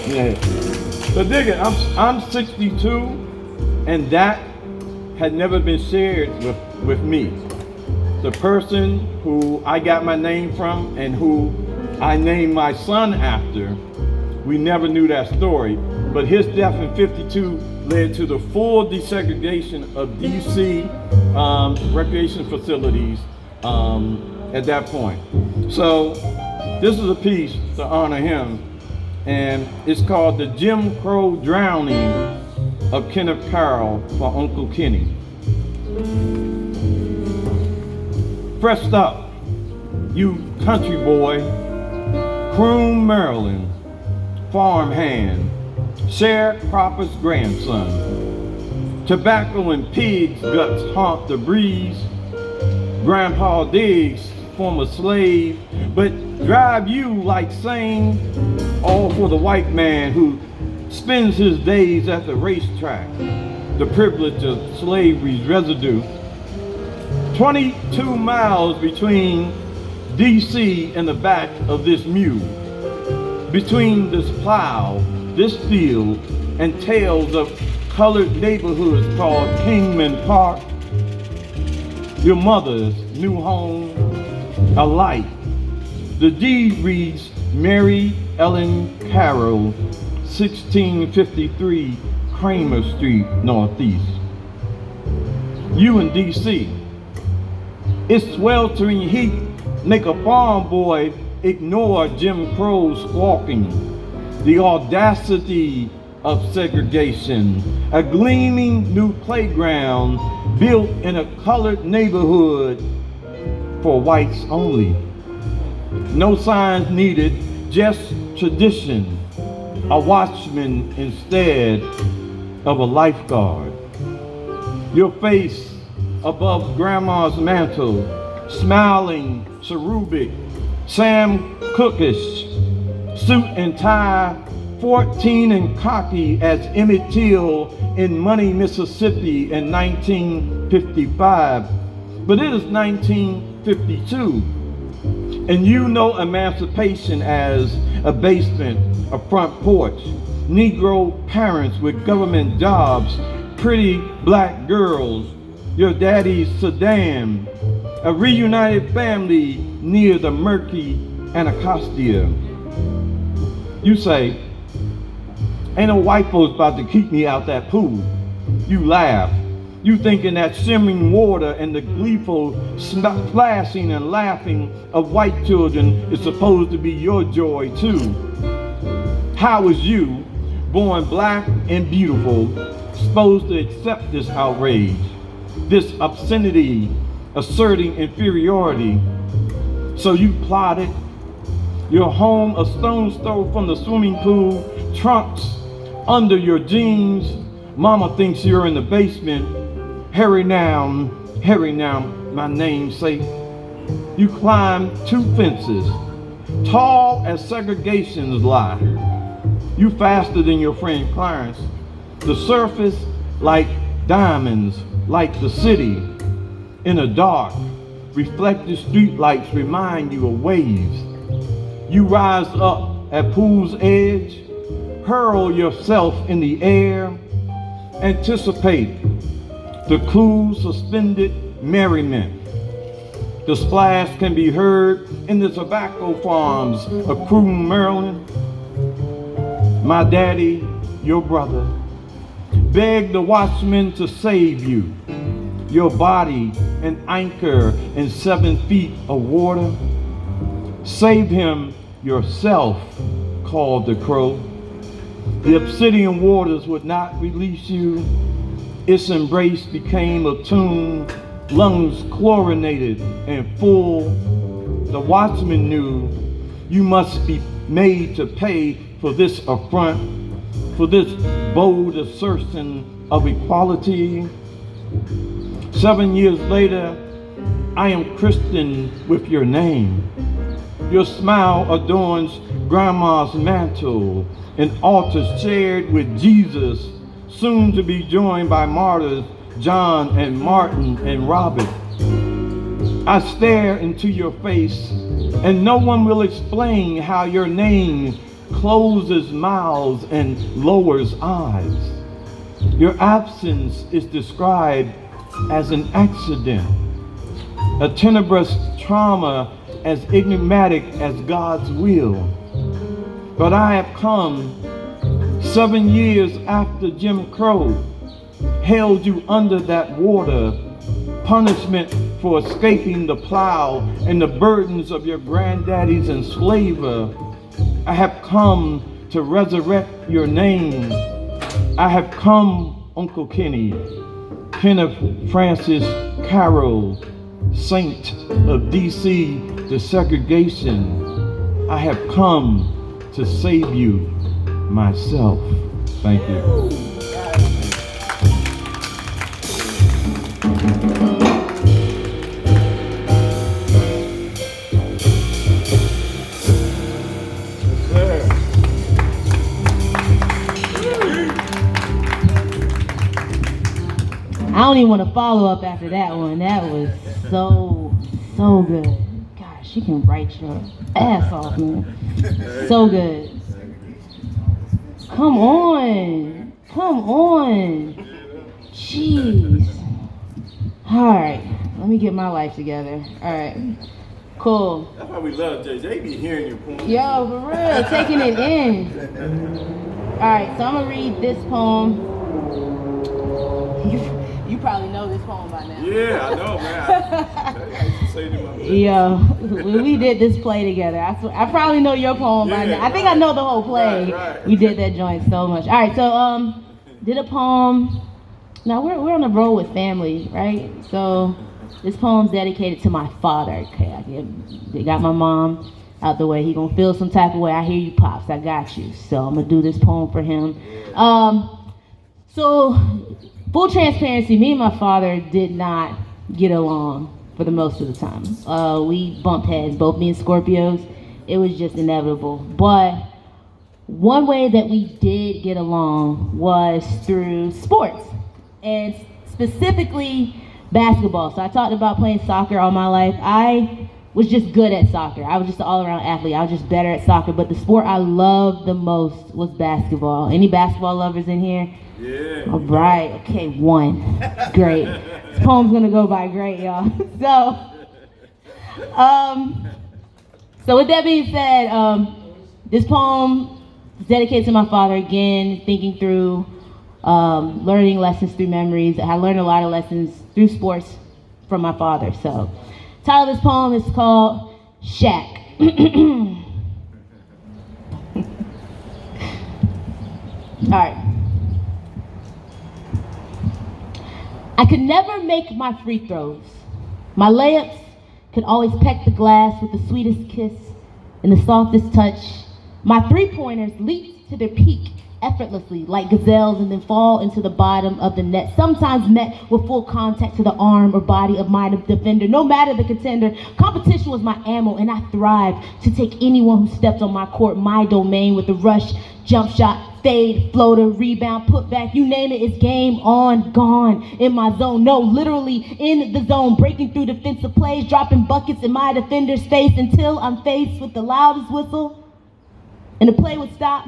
Yeah. So dig it, I'm 62, and that had never been shared with me. The person who I got my name from and who I named my son after, we never knew that story. But his death in '52 led to the full desegregation of DC recreation facilities at that point. So this is a piece to honor him, and it's called The Jim Crow Drowning of Kenneth Carroll for Uncle Kenny. Pressed up, you country boy, Croom, Maryland, farmhand, sharecropper's grandson. Tobacco and pig's guts haunt the breeze. Grandpa Diggs, former slave, but drive you like sane, all for the white man who spends his days at the racetrack, the privilege of slavery's residue. 22 miles between DC and the back of this mule, between this plow, this field, and tales of colored neighborhoods called Kingman Park. Your mother's new home, a light. The deed reads Mary Ellen Carroll, 1653 Kramer Street, Northeast. You in DC. It's sweltering heat make a farm boy ignore Jim Crow squawking. The audacity of segregation, a gleaming new playground built in a colored neighborhood for whites only. No signs needed, just tradition, a watchman instead of a lifeguard. Your face above grandma's mantle, smiling, cherubic, Sam Cookish, suit and tie, 14 and cocky as Emmett Till in Money, Mississippi in 1955. But it is 1952. And you know emancipation as a basement, a front porch, Negro parents with government jobs, pretty black girls, your daddy's sedan, a reunited family near the murky Anacostia. You say, ain't no white folks about to keep me out that pool. You laugh. You thinking that shimmering water and the gleeful splashing and laughing of white children is supposed to be your joy too. How is you, born black and beautiful, supposed to accept this outrage, this obscenity, asserting inferiority? So you plotted, your home a stone's throw from the swimming pool, trunks under your jeans. Mama thinks you're in the basement. Harry now, my namesake. You climb 2 fences, tall as segregation's lie. You faster than your friend Clarence. The surface like diamonds, like the city. In the dark, reflected streetlights remind you of waves. You rise up at pool's edge, hurl yourself in the air, anticipate the cool suspended merriment. The splash can be heard in the tobacco farms of Croon, Maryland. My daddy, your brother, begged the watchman to save you. Your body an anchor in 7 feet of water. Save him yourself, called the crow. The obsidian waters would not release you. Its embrace became a tomb, lungs chlorinated and full. The watchman knew you must be made to pay for this affront, for this bold assertion of equality. 7 years later, I am christened with your name. Your smile adorns grandma's mantle, an altar shared with Jesus, soon to be joined by martyrs John and Martin and Robert. I stare into your face, and no one will explain how your name closes mouths and lowers eyes. Your absence is described as an accident, a tenebrous trauma as enigmatic as God's will. But I have come 7 years after Jim Crow held you under that water, punishment for escaping the plow and the burdens of your granddaddy's enslaver. I have come to resurrect your name. I have come, Uncle Kenny, Kenneth Francis Carroll, Saint of DC desegregation. I have come to save you. myself. Thank you. I don't even want to follow up after that one. That was so good. Gosh, you can write your ass off, man. So good. Come on. Jeez. All right, let me get my life together. All right, cool. That's why we love Jay. They be hearing your poem. Yo, for real, taking it in. All right, so I'm gonna read this poem. You probably know this poem by now. Yeah, I know, man. I used to say to my Yo, when we did this play together, I probably know your poem by now. I think I know the whole play. Right. We did that joint so much. All right, so did a poem. Now we're on the road with family, right? So this poem's dedicated to my father. Okay, they got my mom out the way. He gonna feel some type of way. I hear you, pops. I got you. So I'm gonna do this poem for him. So full transparency, me and my father did not get along for the most of the time. We bumped heads, both me and Scorpios. It was just inevitable. But one way that we did get along was through sports, and specifically basketball. So I talked about playing soccer all my life. I was just good at soccer. I was just an all-around athlete. I was just better at soccer. But the sport I loved the most was basketball. Any basketball lovers in here? Yeah. All right. Okay, one. Great. This poem's gonna go by great, y'all. So with that being said, this poem is dedicated to my father again, thinking through learning lessons through memories. I learned a lot of lessons through sports from my father. So, title of this poem is called Shaq. All right. I could never make my free throws. My layups could always peck the glass with the sweetest kiss and the softest touch. My three-pointers leaped to their peak effortlessly like gazelles and then fall into the bottom of the net, sometimes met with full contact to the arm or body of my defender. No matter the contender, competition was my ammo, and I thrived to take anyone who stepped on my court, my domain, with a rush, jump shot, fade, floater, rebound, put back, you name it, it's game on, gone, in my zone. No, literally in the zone, breaking through defensive plays, dropping buckets in my defender's face until I'm faced with the loudest whistle, and the play would stop.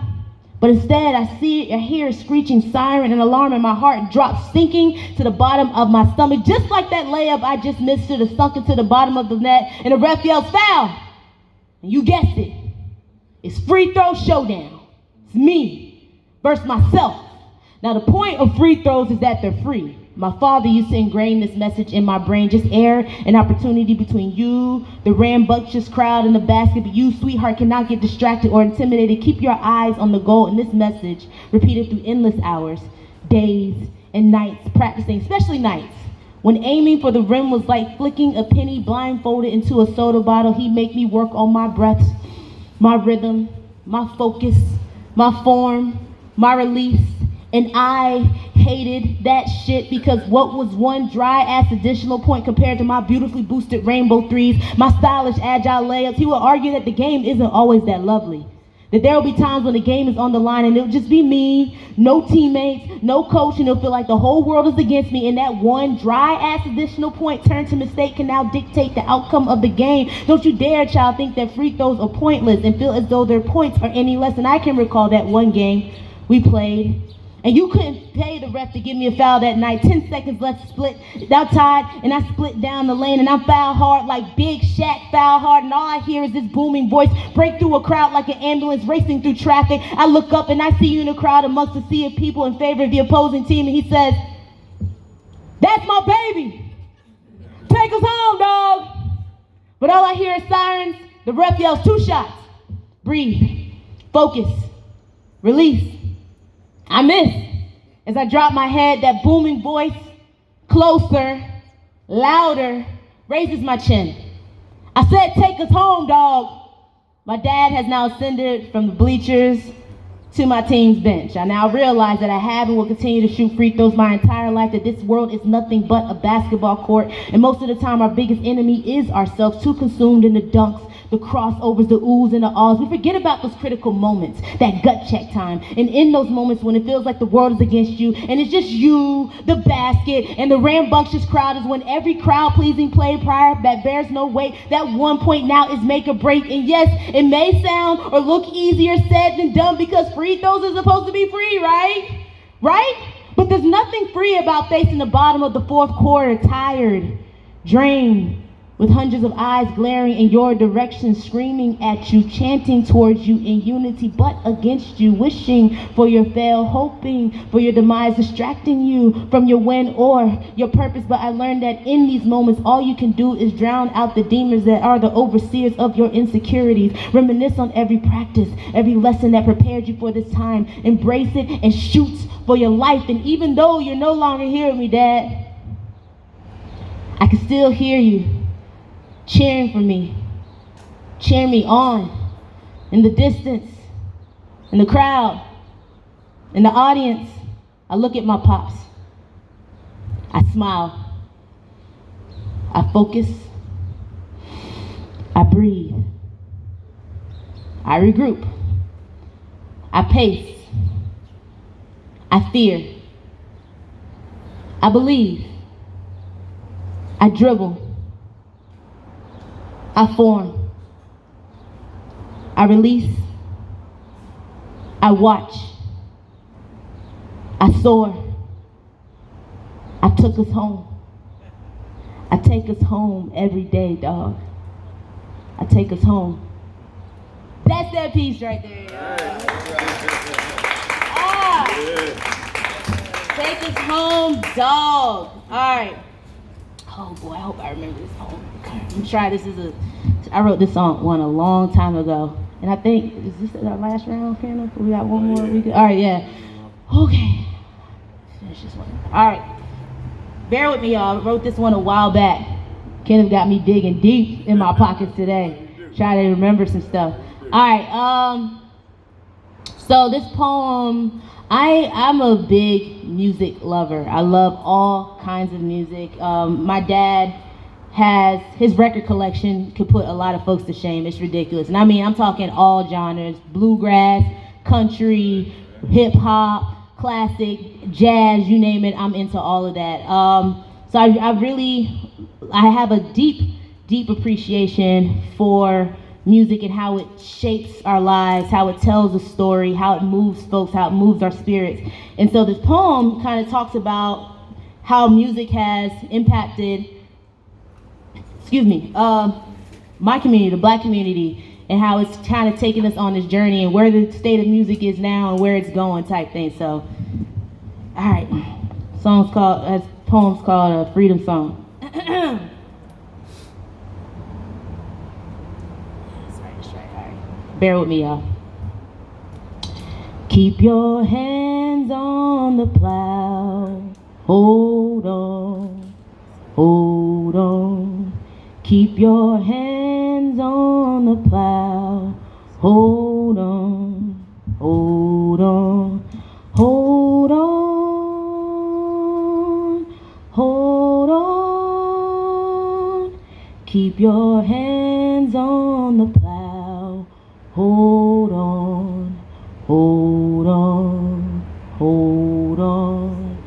But instead, I hear a screeching siren, and alarm, and my heart drops, sinking to the bottom of my stomach. Just like that layup I just missed, should have sunk into the bottom of the net, and the ref yells foul. And you guessed it, it's free throw showdown. It's me versus myself. Now the point of free throws is that they're free. My father used to ingrain this message in my brain. Just air an opportunity between you, the rambunctious crowd in the basket, but you, sweetheart, cannot get distracted or intimidated. Keep your eyes on the goal. And this message, repeated through endless hours, days, and nights, practicing, especially nights, when aiming for the rim was like flicking a penny blindfolded into a soda bottle. He'd make me work on my breaths, my rhythm, my focus, my form, my release. And I hated that shit, because what was one dry-ass additional point compared to my beautifully boosted rainbow threes, my stylish, agile layups? He would argue that the game isn't always that lovely, that there will be times when the game is on the line and it'll just be me, no teammates, no coach, and it'll feel like the whole world is against me, and that one dry-ass additional point turned to mistake can now dictate the outcome of the game. Don't you dare, child, think that free throws are pointless and feel as though their points are any less. And I can recall that one game we played, and you couldn't pay the ref to give me a foul that night. 10 seconds left, split, now tied, and I split down the lane, and I foul hard like Big Shaq foul hard, and all I hear is this booming voice break through a crowd like an ambulance racing through traffic. I look up and I see you in a crowd amongst a sea of people in favor of the opposing team, and he says, "That's my baby. Take us home, dog." But all I hear is sirens. The ref yells, 2 shots. Breathe, focus, release. I miss. As I drop my head, that booming voice, closer, louder, raises my chin. I said, "Take us home, dog." My dad has now ascended from the bleachers to my team's bench. I now realize that I have and will continue to shoot free throws my entire life, that this world is nothing but a basketball court, and most of the time our biggest enemy is ourselves, too consumed in the dunks, the crossovers, the oohs and the ahs. We forget about those critical moments, that gut check time. And in those moments when it feels like the world is against you and it's just you, the basket, and the rambunctious crowd, is when every crowd-pleasing play prior that bears no weight, that 1 point now is make or break. And yes, it may sound or look easier said than done because free throws are supposed to be free, right? Right? But there's nothing free about facing the bottom of the fourth quarter, tired, drained, with hundreds of eyes glaring in your direction, screaming at you, chanting towards you in unity, but against you, wishing for your fail, hoping for your demise, distracting you from your win or your purpose. But I learned that in these moments, all you can do is drown out the demons that are the overseers of your insecurities. Reminisce on every practice, every lesson that prepared you for this time. Embrace it and shoot for your life. And even though you're no longer here with me, Dad, I can still hear you cheering for me, cheering me on in the distance, in the crowd, in the audience. I look at my pops. I smile. I focus. I breathe. I regroup. I pace. I fear. I believe. I dribble. I form. I release. I watch. I soar. I took us home. I take us home every day, dog. I take us home. That's that piece right there. Take us home, dog. All right. Oh boy, I hope I remember this song. I'm try. I wrote this song one a long time ago, and I think is this our last round, Kenneth? We got one more. All right, yeah. Okay. Finish this one. All right. Bear with me, y'all. I wrote this one a while back. Kenneth got me digging deep in my pockets today, trying to remember some stuff. All right. So this poem, I'm a big music lover. I love all kinds of music. My dad has his record collection, could put a lot of folks to shame. It's ridiculous. And I mean, I'm talking all genres: bluegrass, country, hip hop, classic, jazz, you name it. I'm into all of that. So I have a deep appreciation for music and how it shapes our lives, how it tells a story, how it moves folks, how it moves our spirits. And so this poem kind of talks about how music has impacted, my community, the Black community, and how it's kind of taken us on this journey and where the state of music is now and where it's going type thing. So, all right, poem's called Freedom Song. Bear with me, y'all. Keep your hands on the plow. Hold on, hold on. Keep your hands on the plow. Hold on, hold on, hold on, hold on. Keep your hands on the plow. Hold on, hold on, hold on,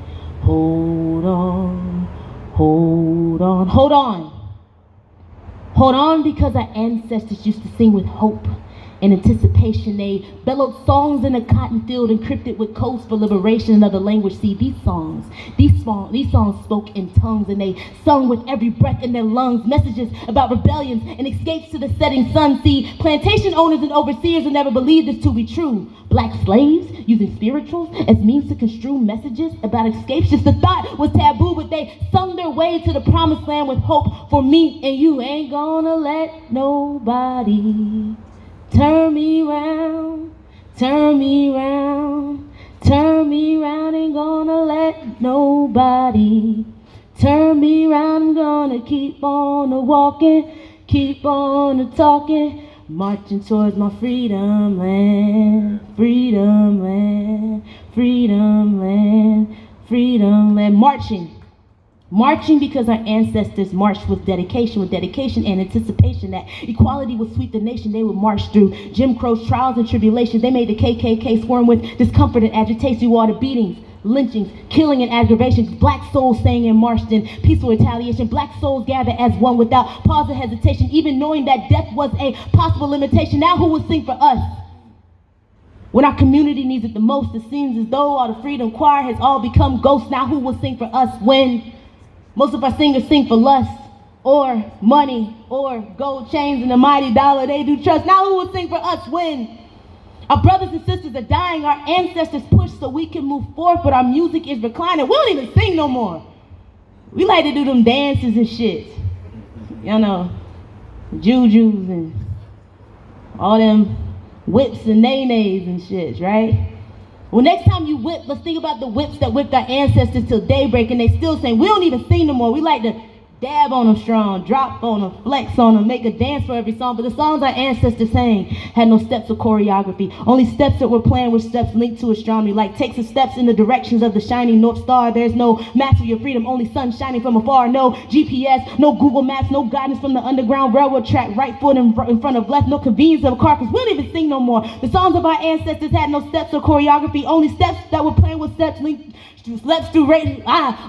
hold on, hold on, hold on. Hold on, because our ancestors used to sing with hope and anticipation. They bellowed songs in a cotton field, encrypted with codes for liberation in another language. See, these songs spoke in tongues, and they sung with every breath in their lungs, messages about rebellions and escapes to the setting sun. See, plantation owners and overseers will never believe this to be true. Black slaves using spirituals as means to construe messages about escapes. Just the thought was taboo, but they sung their way to the promised land with hope for me and you. Ain't gonna let nobody turn me round, turn me round, turn me round. Ain't gonna let nobody turn me round. I'm gonna keep on a walking, keep on a talking. Marching towards my freedom land, freedom land, freedom land, freedom land. Marching because our ancestors marched with dedication and anticipation that equality would sweep the nation. They would march through Jim Crow's trials and tribulations. They made the KKK swarm with discomfort and agitation through all the beatings, lynchings, killing and aggravations. Black souls sang and marched in peaceful retaliation. Black souls gathered as one without pause or hesitation, even knowing that death was a possible limitation. Now who will sing for us? When our community needs it the most, it seems as though all the freedom choir has all become ghosts. Now who will sing for us when most of our singers sing for lust or money or gold chains and the mighty dollar they do trust? Now who will sing for us when our brothers and sisters are dying, our ancestors push so we can move forth, but our music is reclining? We don't even sing no more. We like to do them dances and shit. You know, jujus and all them whips and nays and shit, right? Well, next time you whip, let's think about the whips that whipped our ancestors till daybreak, and they still saying, we don't even sing no more. We like to dab on them strong, drop on them, flex on them, make a dance for every song. But the songs our ancestors sang had no steps or choreography, only steps that were playing with steps linked to astronomy, like takes of steps in the directions of the shining North Star. There's no mastery of freedom, only sun shining from afar. No GPS, no Google Maps, no guidance from the Underground Railroad track, right foot in front of left, no convenience of a car, because we don't even sing no more. The songs of our ancestors had no steps or choreography, only steps that were playing with steps linked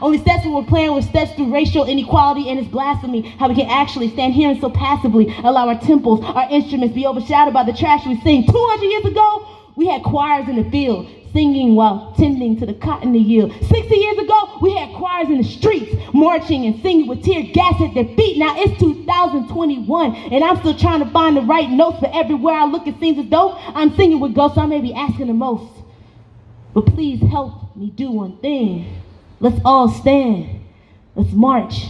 only steps we were playing with steps through racial inequality, and it's blasphemy how we can actually stand here and so passively allow our temples, our instruments be overshadowed by the trash we sing. 200 years ago, we had choirs in the field singing while tending to the cotton to yield. 60 years ago, we had choirs in the streets marching and singing with tear gas at their feet. Now it's 2021, and I'm still trying to find the right notes, but everywhere I look, it seems as though I'm singing with ghosts. I may be asking the most. But please help me do one thing. Let's all stand. Let's march.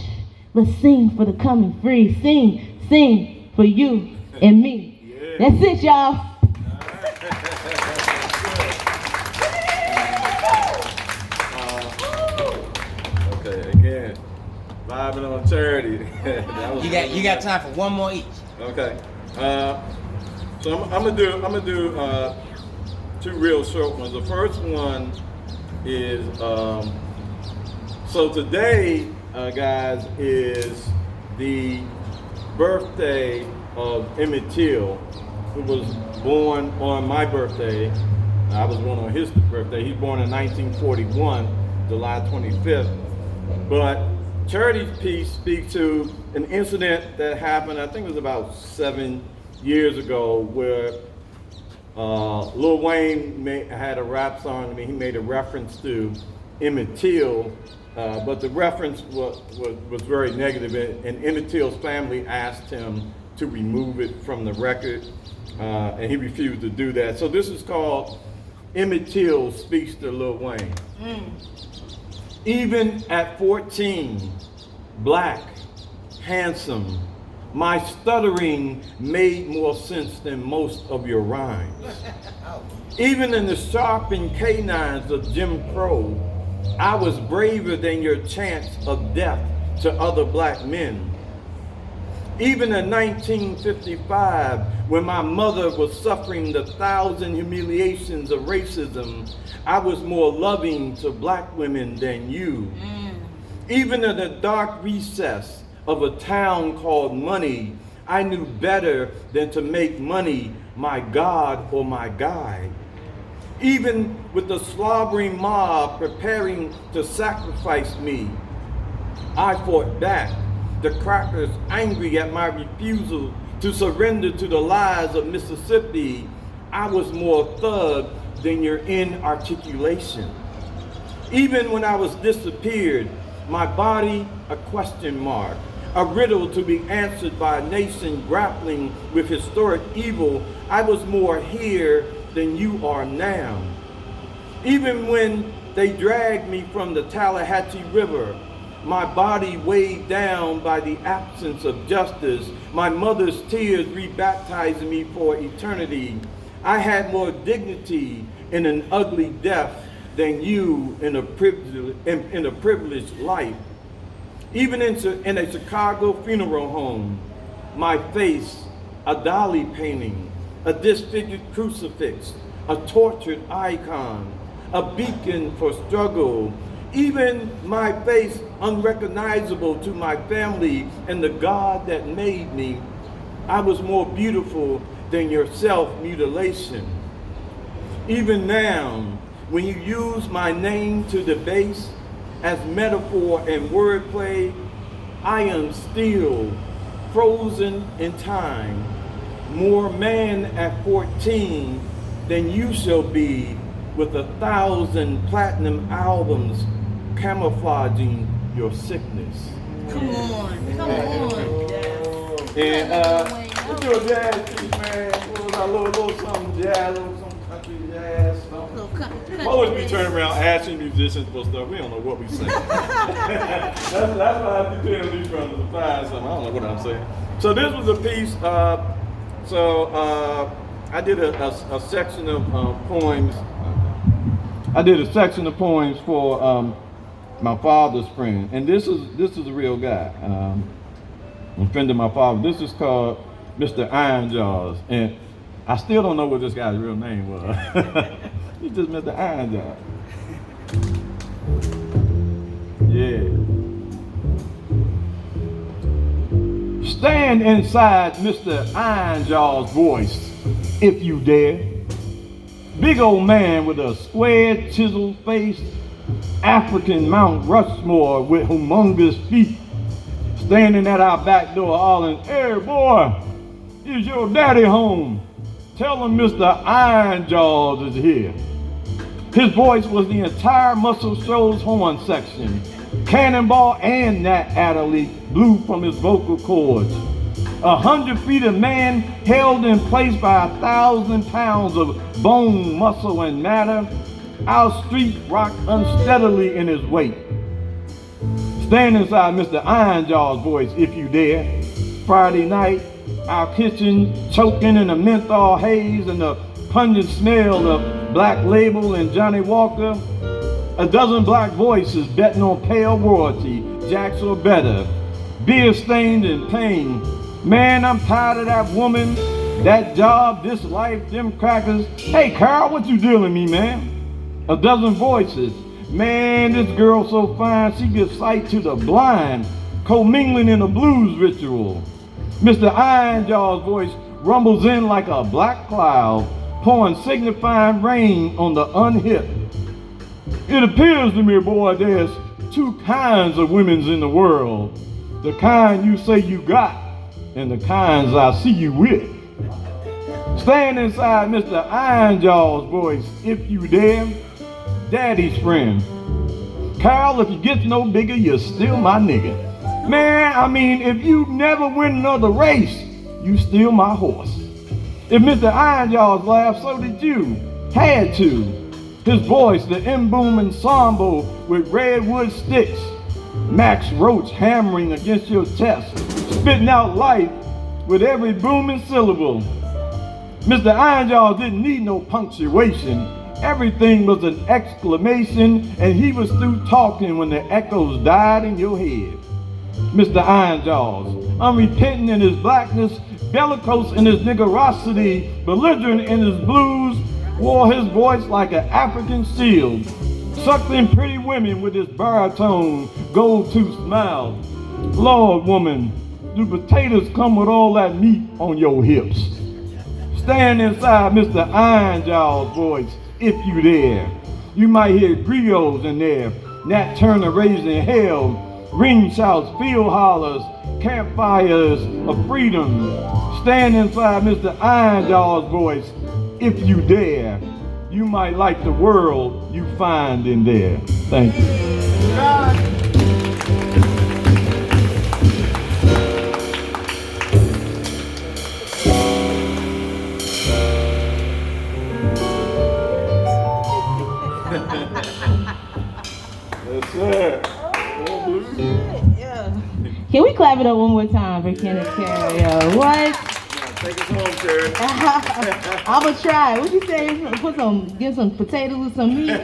Let's sing for the coming free. Sing for you and me. Yeah. That's it, y'all. Okay, again, vibing on Charity. You got time for one more each. Okay. So I'm gonna do two real short ones. The first one is, so today, guys, is the birthday of Emmett Till, who was born on my birthday. I was born on his birthday. He was born in 1941, July 25th. But Charity's piece speaks to an incident that happened, I think it was about 7 years ago, where Lil Wayne had a rap song. I mean, he made a reference to Emmett Till, but the reference was very negative, and Emmett Till's family asked him to remove it from the record, and he refused to do that. So this is called Emmett Till Speaks to Lil Wayne. Even at 14, black, handsome, my stuttering made more sense than most of your rhymes. Even in the sharpened canines of Jim Crow, I was braver than your chants of death to other black men. Even in 1955, when my mother was suffering the 1,000 humiliations of racism, I was more loving to black women than you. Even in the dark recess of a town called Money, I knew better than to make money my God or my guide. Even with the slobbering mob preparing to sacrifice me, I fought back, the crackers angry at my refusal to surrender to the lies of Mississippi. I was more thug than your inarticulation. Even when I was disappeared, my body a question mark, a riddle to be answered by a nation grappling with historic evil, I was more here than you are now. Even when they dragged me from the Tallahatchie River, my body weighed down by the absence of justice, my mother's tears rebaptizing me for eternity, I had more dignity in an ugly death than you in a privileged life. Even in a Chicago funeral home, my face a Dali painting, a disfigured crucifix, a tortured icon, a beacon for struggle, even my face unrecognizable to my family and the God that made me. I was more beautiful than your self-mutilation. Even now, when you use my name to debase as metaphor and wordplay, I am still frozen in time, more man at 14 than you shall be, with 1,000 platinum albums camouflaging your sickness. Come on. Come on. And let's do a jazz piece, man. What was our little something jazz, little some country jazz, something. Always be turning around asking musicians for stuff. We don't know what we say. that's why I depend on these brothers to find something. I don't know what I'm saying. So this was a piece. I did a section of poems. I did a section of poems for my father's friend, and this is a real guy. A friend of my father. This is called Mr. Ironjaws, and I still don't know what this guy's real name was. He's just Mr. Ironjaws. Yeah. Stand inside Mr. Ironjaw's voice, if you dare. Big old man with a square chiseled face, African Mount Rushmore with humongous feet, standing at our back door hollering, "Hey boy, is your daddy home? Tell him Mr. Ironjaws is here." His voice was the entire Muscle Shoals horn section. Cannonball and Nat Adderley blew from his vocal cords. 100 feet of man held in place by 1,000 pounds of bone, muscle, and matter. Our street rocked unsteadily in his weight. Stand inside Mr. Ironjaw's voice, if you dare. Friday night, our kitchen choking in a menthol haze and the pungent smell of Black Label and Johnny Walker. A dozen black voices betting on pale royalty, Jacks or better. Beer stained in pain. Man, I'm tired of that woman, that job, this life, them crackers. Hey, Carl, what you dealing me, man? A dozen voices. Man, this girl so fine, she gives sight to the blind, commingling in a blues ritual. Mr. Ironjaw's voice rumbles in like a black cloud, pouring signifying rain on the unhip. It appears to me, boy, there's two kinds of women's in the world. The kind you say you got, and the kinds I see you with. Stand inside Mr. Ironjaw's voice, if you dare. Daddy's friend. Carl, if you get no bigger, you're still my nigga. Man, I mean, if you never win another race, you still my horse. If Mr. Ironjaws laughed, so did you. Had to. His voice, the M-boom ensemble with redwood sticks. Max Roach hammering against your chest, spitting out life with every booming syllable. Mr. Ironjaws didn't need no punctuation. Everything was an exclamation, and he was through talking when the echoes died in your head. Mr. Ironjaws, unrepentant in his blackness, bellicose in his niggerosity, belligerent in his blues, wore his voice like an African shield, sucked in pretty women with his baritone, gold-toothed mouth. Lord, woman, do potatoes come with all that meat on your hips? Stand inside Mr. Ironjaw's voice, if you dare. You might hear griots in there, Nat Turner raising hell, ring shouts, field hollers, campfires of freedom. Stand inside Mr. Ironjaw's voice, if you dare. You might like the world you find in there. Thank you. Yes, sir. Can we clap it up one more time for Kenneth Carrier? What? Take us home, Terry. I'ma try. What you say? Get some potatoes with some meat.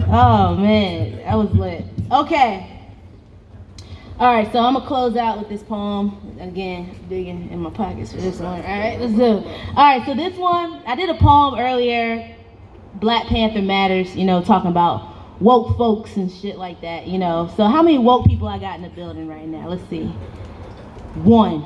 Oh man, that was lit. Okay. All right, so I'm gonna close out with this poem. Again, digging in my pockets for this one. All right, let's do it. All right, so this one, I did a poem earlier, Black Panther Matters, talking about woke folks and shit like that, So how many woke people I got in the building right now? Let's see. 1,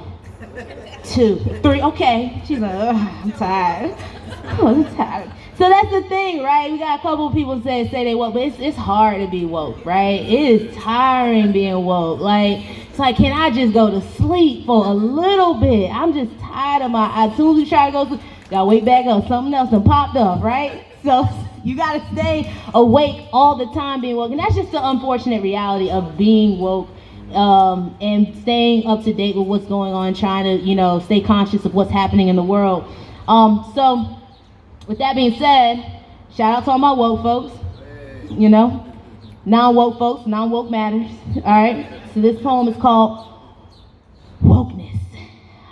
2, 3. Okay, she's like, I'm tired. I'm tired. So that's the thing, right? We got a couple of people say they woke, but it's hard to be woke, right? It is tiring being woke. It's like, can I just go to sleep for a little bit? I'm just tired of as soon as you try to go to sleep, gotta wake back up. Something else done popped up, right? So you gotta stay awake all the time being woke. And that's just the unfortunate reality of being woke. And staying up to date with what's going on, trying to, stay conscious of what's happening in the world. So with that being said, shout out to all my woke folks, non-woke folks, non-woke matters. All right, so this poem is called Wokeness.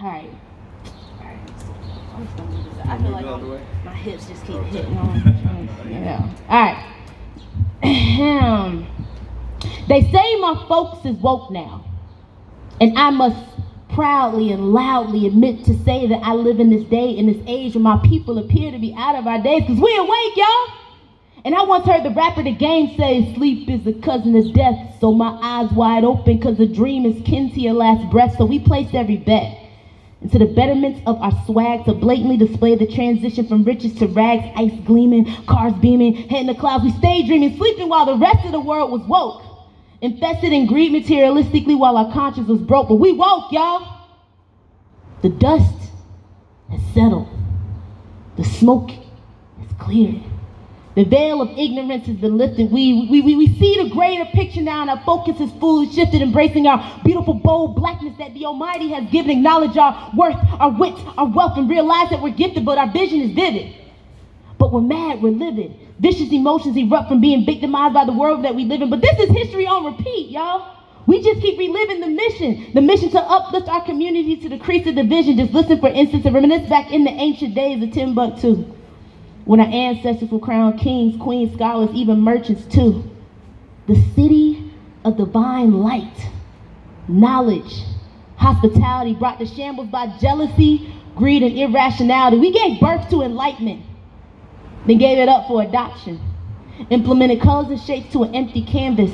All right. I feel like my hips just keep hitting on. All right. They say my folks is woke now, and I must proudly and loudly admit to say that I live in this day, in this age where my people appear to be out of our days, because we awake, y'all. And I once heard the rapper The Game say, sleep is the cousin of death, so my eyes wide open, because a dream is kin to your last breath, so we placed every bet into the betterments of our swag to blatantly display the transition from riches to rags, ice gleaming, cars beaming, head in the clouds. We stayed dreaming, sleeping while the rest of the world was woke. Infested in greed materialistically while our conscience was broke. But we woke, y'all. The dust has settled. The smoke is cleared. The veil of ignorance has been lifted. We see the greater picture now, and our focus is fully shifted, embracing our beautiful, bold blackness that the Almighty has given. Acknowledge our worth, our wit, our wealth, and realize that we're gifted, but our vision is vivid. But we're mad, we're livid. Vicious emotions erupt from being victimized by the world that we live in. But this is history on repeat, y'all. We just keep reliving the mission to uplift our community, to decrease the division. Just listen, for instance, and reminisce back in the ancient days of Timbuktu, when our ancestors were crowned kings, queens, scholars, even merchants too. The city of divine light, knowledge, hospitality brought to shambles by jealousy, greed, and irrationality. We gave birth to enlightenment, then gave it up for adoption. Implemented colors and shapes to an empty canvas,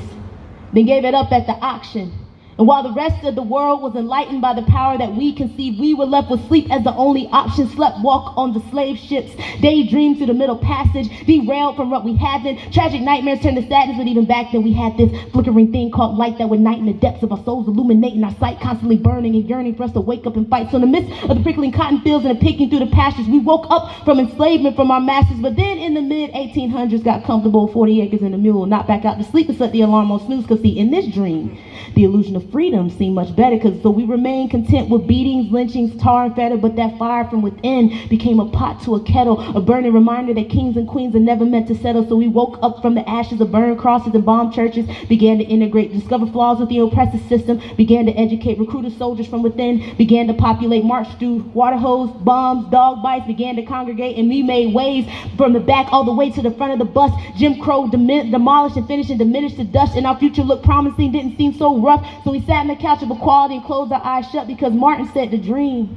then gave it up at the auction. And while the rest of the world was enlightened by the power that we conceived, we were left with sleep as the only option. Slept walk on the slave ships, daydreamed through the middle passage, derailed from what we had been. Tragic nightmares turned to sadness, but even back then we had this flickering thing called light that would night in the depths of our souls, illuminating our sight, constantly burning and yearning for us to wake up and fight. So in the midst of the prickling cotton fields and the picking through the pastures, we woke up from enslavement from our masters. But then in the mid-1800s got comfortable, 40 acres and a mule, not back out to sleep and set the alarm on snooze. Because see, in this dream, the illusion of freedom seemed much better, because so we remained content with beatings, lynchings, tar and fetter, but that fire from within became a pot to a kettle, a burning reminder that kings and queens are never meant to settle. So we woke up from the ashes of burned crosses and bombed churches, began to integrate, discover flaws with the oppressive system, began to educate, recruited soldiers from within, began to populate, march through water hose, bombs, dog bites, began to congregate, and we made waves from the back all the way to the front of the bus. Jim Crow demolished and finished and diminished to dust, and our future looked promising, didn't seem so rough. So we sat in the couch of equality and closed our eyes shut, because Martin said to dream.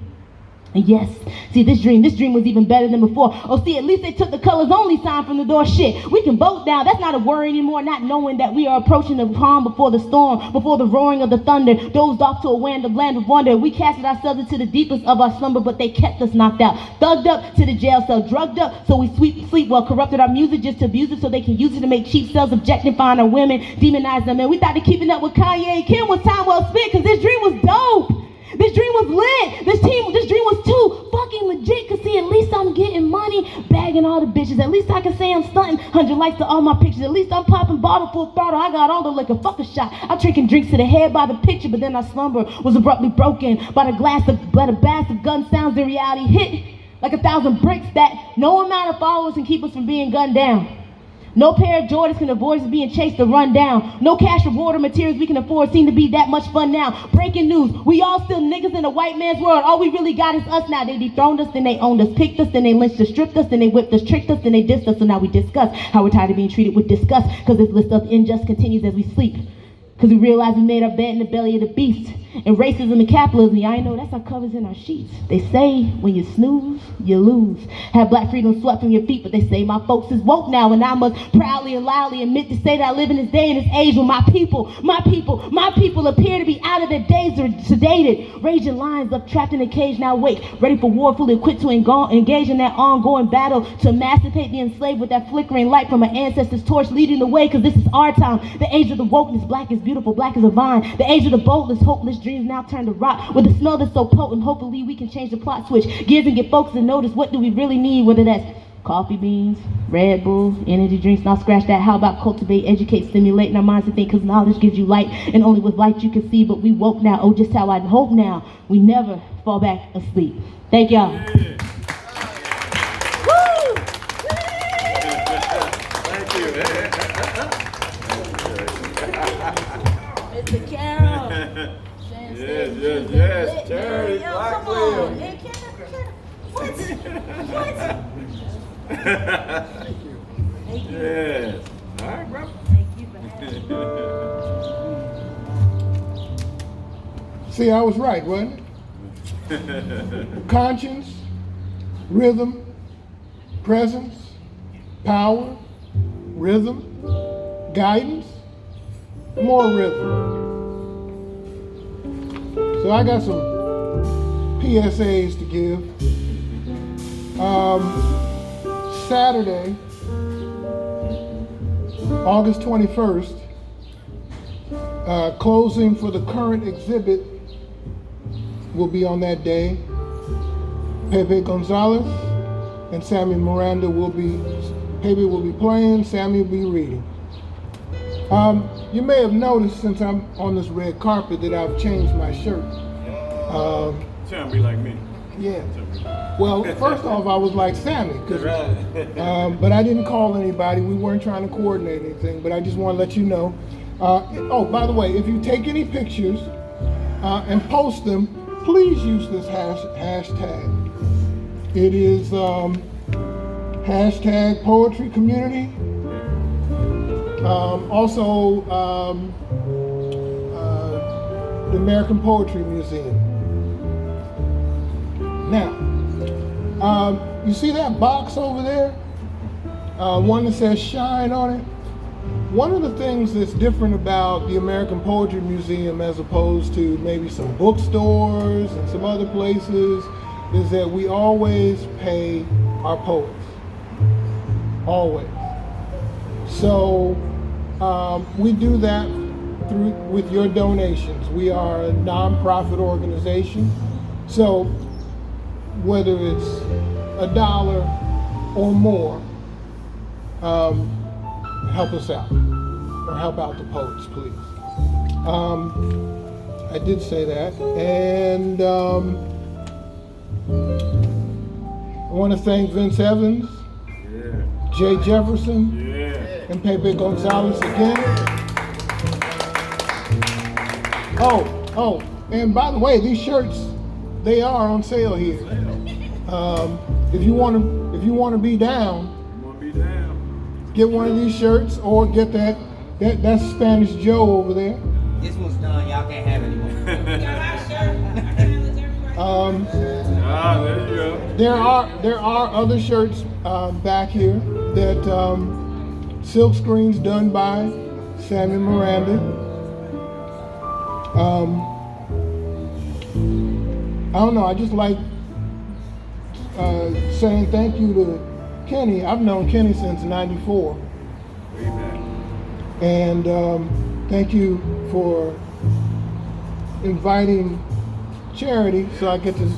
And yes, see, this dream was even better than before. Oh, see, at least they took the colors only sign from the door. Shit, we can vote now. That's not a worry anymore, not knowing that we are approaching the calm before the storm, before the roaring of the thunder. Dozed off to a land of wonder. We casted ourselves into the deepest of our slumber, but they kept us knocked out. Thugged up to the jail cell, drugged up so we sleep well, corrupted our music just to abuse it so they can use it to make cheap sales, objectifying our women, demonize them. And we thought that keeping up with Kanye and Kim was time well spent, because this dream was dope. This dream was lit. This dream was too fucking legit. Cause see, at least I'm getting money, bagging all the bitches. At least I can say I'm stunting 100 likes to all my pictures. At least I'm popping bottle full throttle. I got all the liquor, fuck a shot. I'm drinking drinks to the head by the picture, but then our slumber was abruptly broken by the blast of gun sounds. In reality hit like 1,000 bricks that no amount of followers can keep us from being gunned down. No pair of Jordans can avoid us being chased or run down. No cash reward or materials we can afford seem to be that much fun now. Breaking news, we all still niggas in a white man's world. All we really got is us now. They dethroned us, then they owned us, picked us, then they lynched us, stripped us, then they whipped us, tricked us, then they dissed us. So now we discuss how we're tired of being treated with disgust, because this list of injustice continues as we sleep. Cause we realized we made our bed in the belly of the beast. And racism and capitalism, y'all ain't know that's our covers in our sheets. They say when you snooze, you lose. Have black freedom swept from your feet, but they say my folks is woke now, and I must proudly and loudly admit to say that I live in this day and this age when my people appear to be out of their days or sedated. Raging lions up trapped in a cage now wake, ready for war, fully equipped to engage in that ongoing battle to emancipate the enslaved with that flickering light from our ancestors' torch leading the way, cause this is our time. The age of the wokeness, black is beautiful, black is a vine. The age of the boldness, hopeless dreams now turn to rot. With a smell that's so potent, hopefully we can change the plot switch gears and get folks to notice what do we really need, whether that's coffee beans, Red Bull, energy drinks. Now scratch that. How about cultivate, educate, stimulate in our minds to think, because knowledge gives you light, and only with light you can see. But we woke now. Oh, just how I hope now we never fall back asleep. Thank y'all. Yeah. Woo! Thank you. Mr. Carroll. Yes. Charity Yo, Black come on. Will. Hey, what? Thank you. Yes. All right, bro. Thank you for having me. See, I was right, wasn't it? Conscience, rhythm, presence, power, rhythm, guidance, more rhythm. So I got some PSAs to give. Saturday, August 21st, closing for the current exhibit will be on that day. Pepe Gonzalez and Sammy Miranda will be, Pepe will be playing, Sammy will be reading. You may have noticed since I'm on this red carpet that I've changed my shirt. Trying to be like me. Yeah. Well, first off, I was like Sammy, but I didn't call anybody. We weren't trying to coordinate anything, but I just want to let you know. Oh, by the way, if you take any pictures and post them, please use this hashtag. It is hashtag poetry community. Also, the American Poetry Museum. Now, you see that box over there? One that says shine on it? One of the things that's different about the American Poetry Museum as opposed to maybe some bookstores and some other places is that we always pay our poets. Always. So we do that with your donations. We are a nonprofit organization. So whether it's $1 or more, help us out, or help out the poets, please. I did say that, and I want to thank Vince Evans, Jay Jefferson, and Pepe Gonzalez again. Oh, and by the way, these shirts, they are on sale here. If you want to be down, get one of these shirts, or get that's Spanish Joe over there. This one's done. Y'all can't have it anymore. There you go. There are other shirts back here that silk screens done by Sammy Miranda. I don't know. I just like saying thank you to Kenny. I've known Kenny since '94. Amen. And thank you for inviting Charity so I get to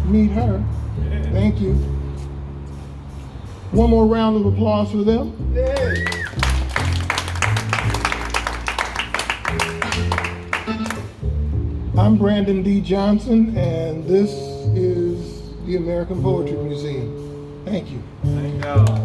meet her. Thank you. One more round of applause for them. I'm Brandon D. Johnson, and this is the American Poetry Museum. Thank you. Thank God.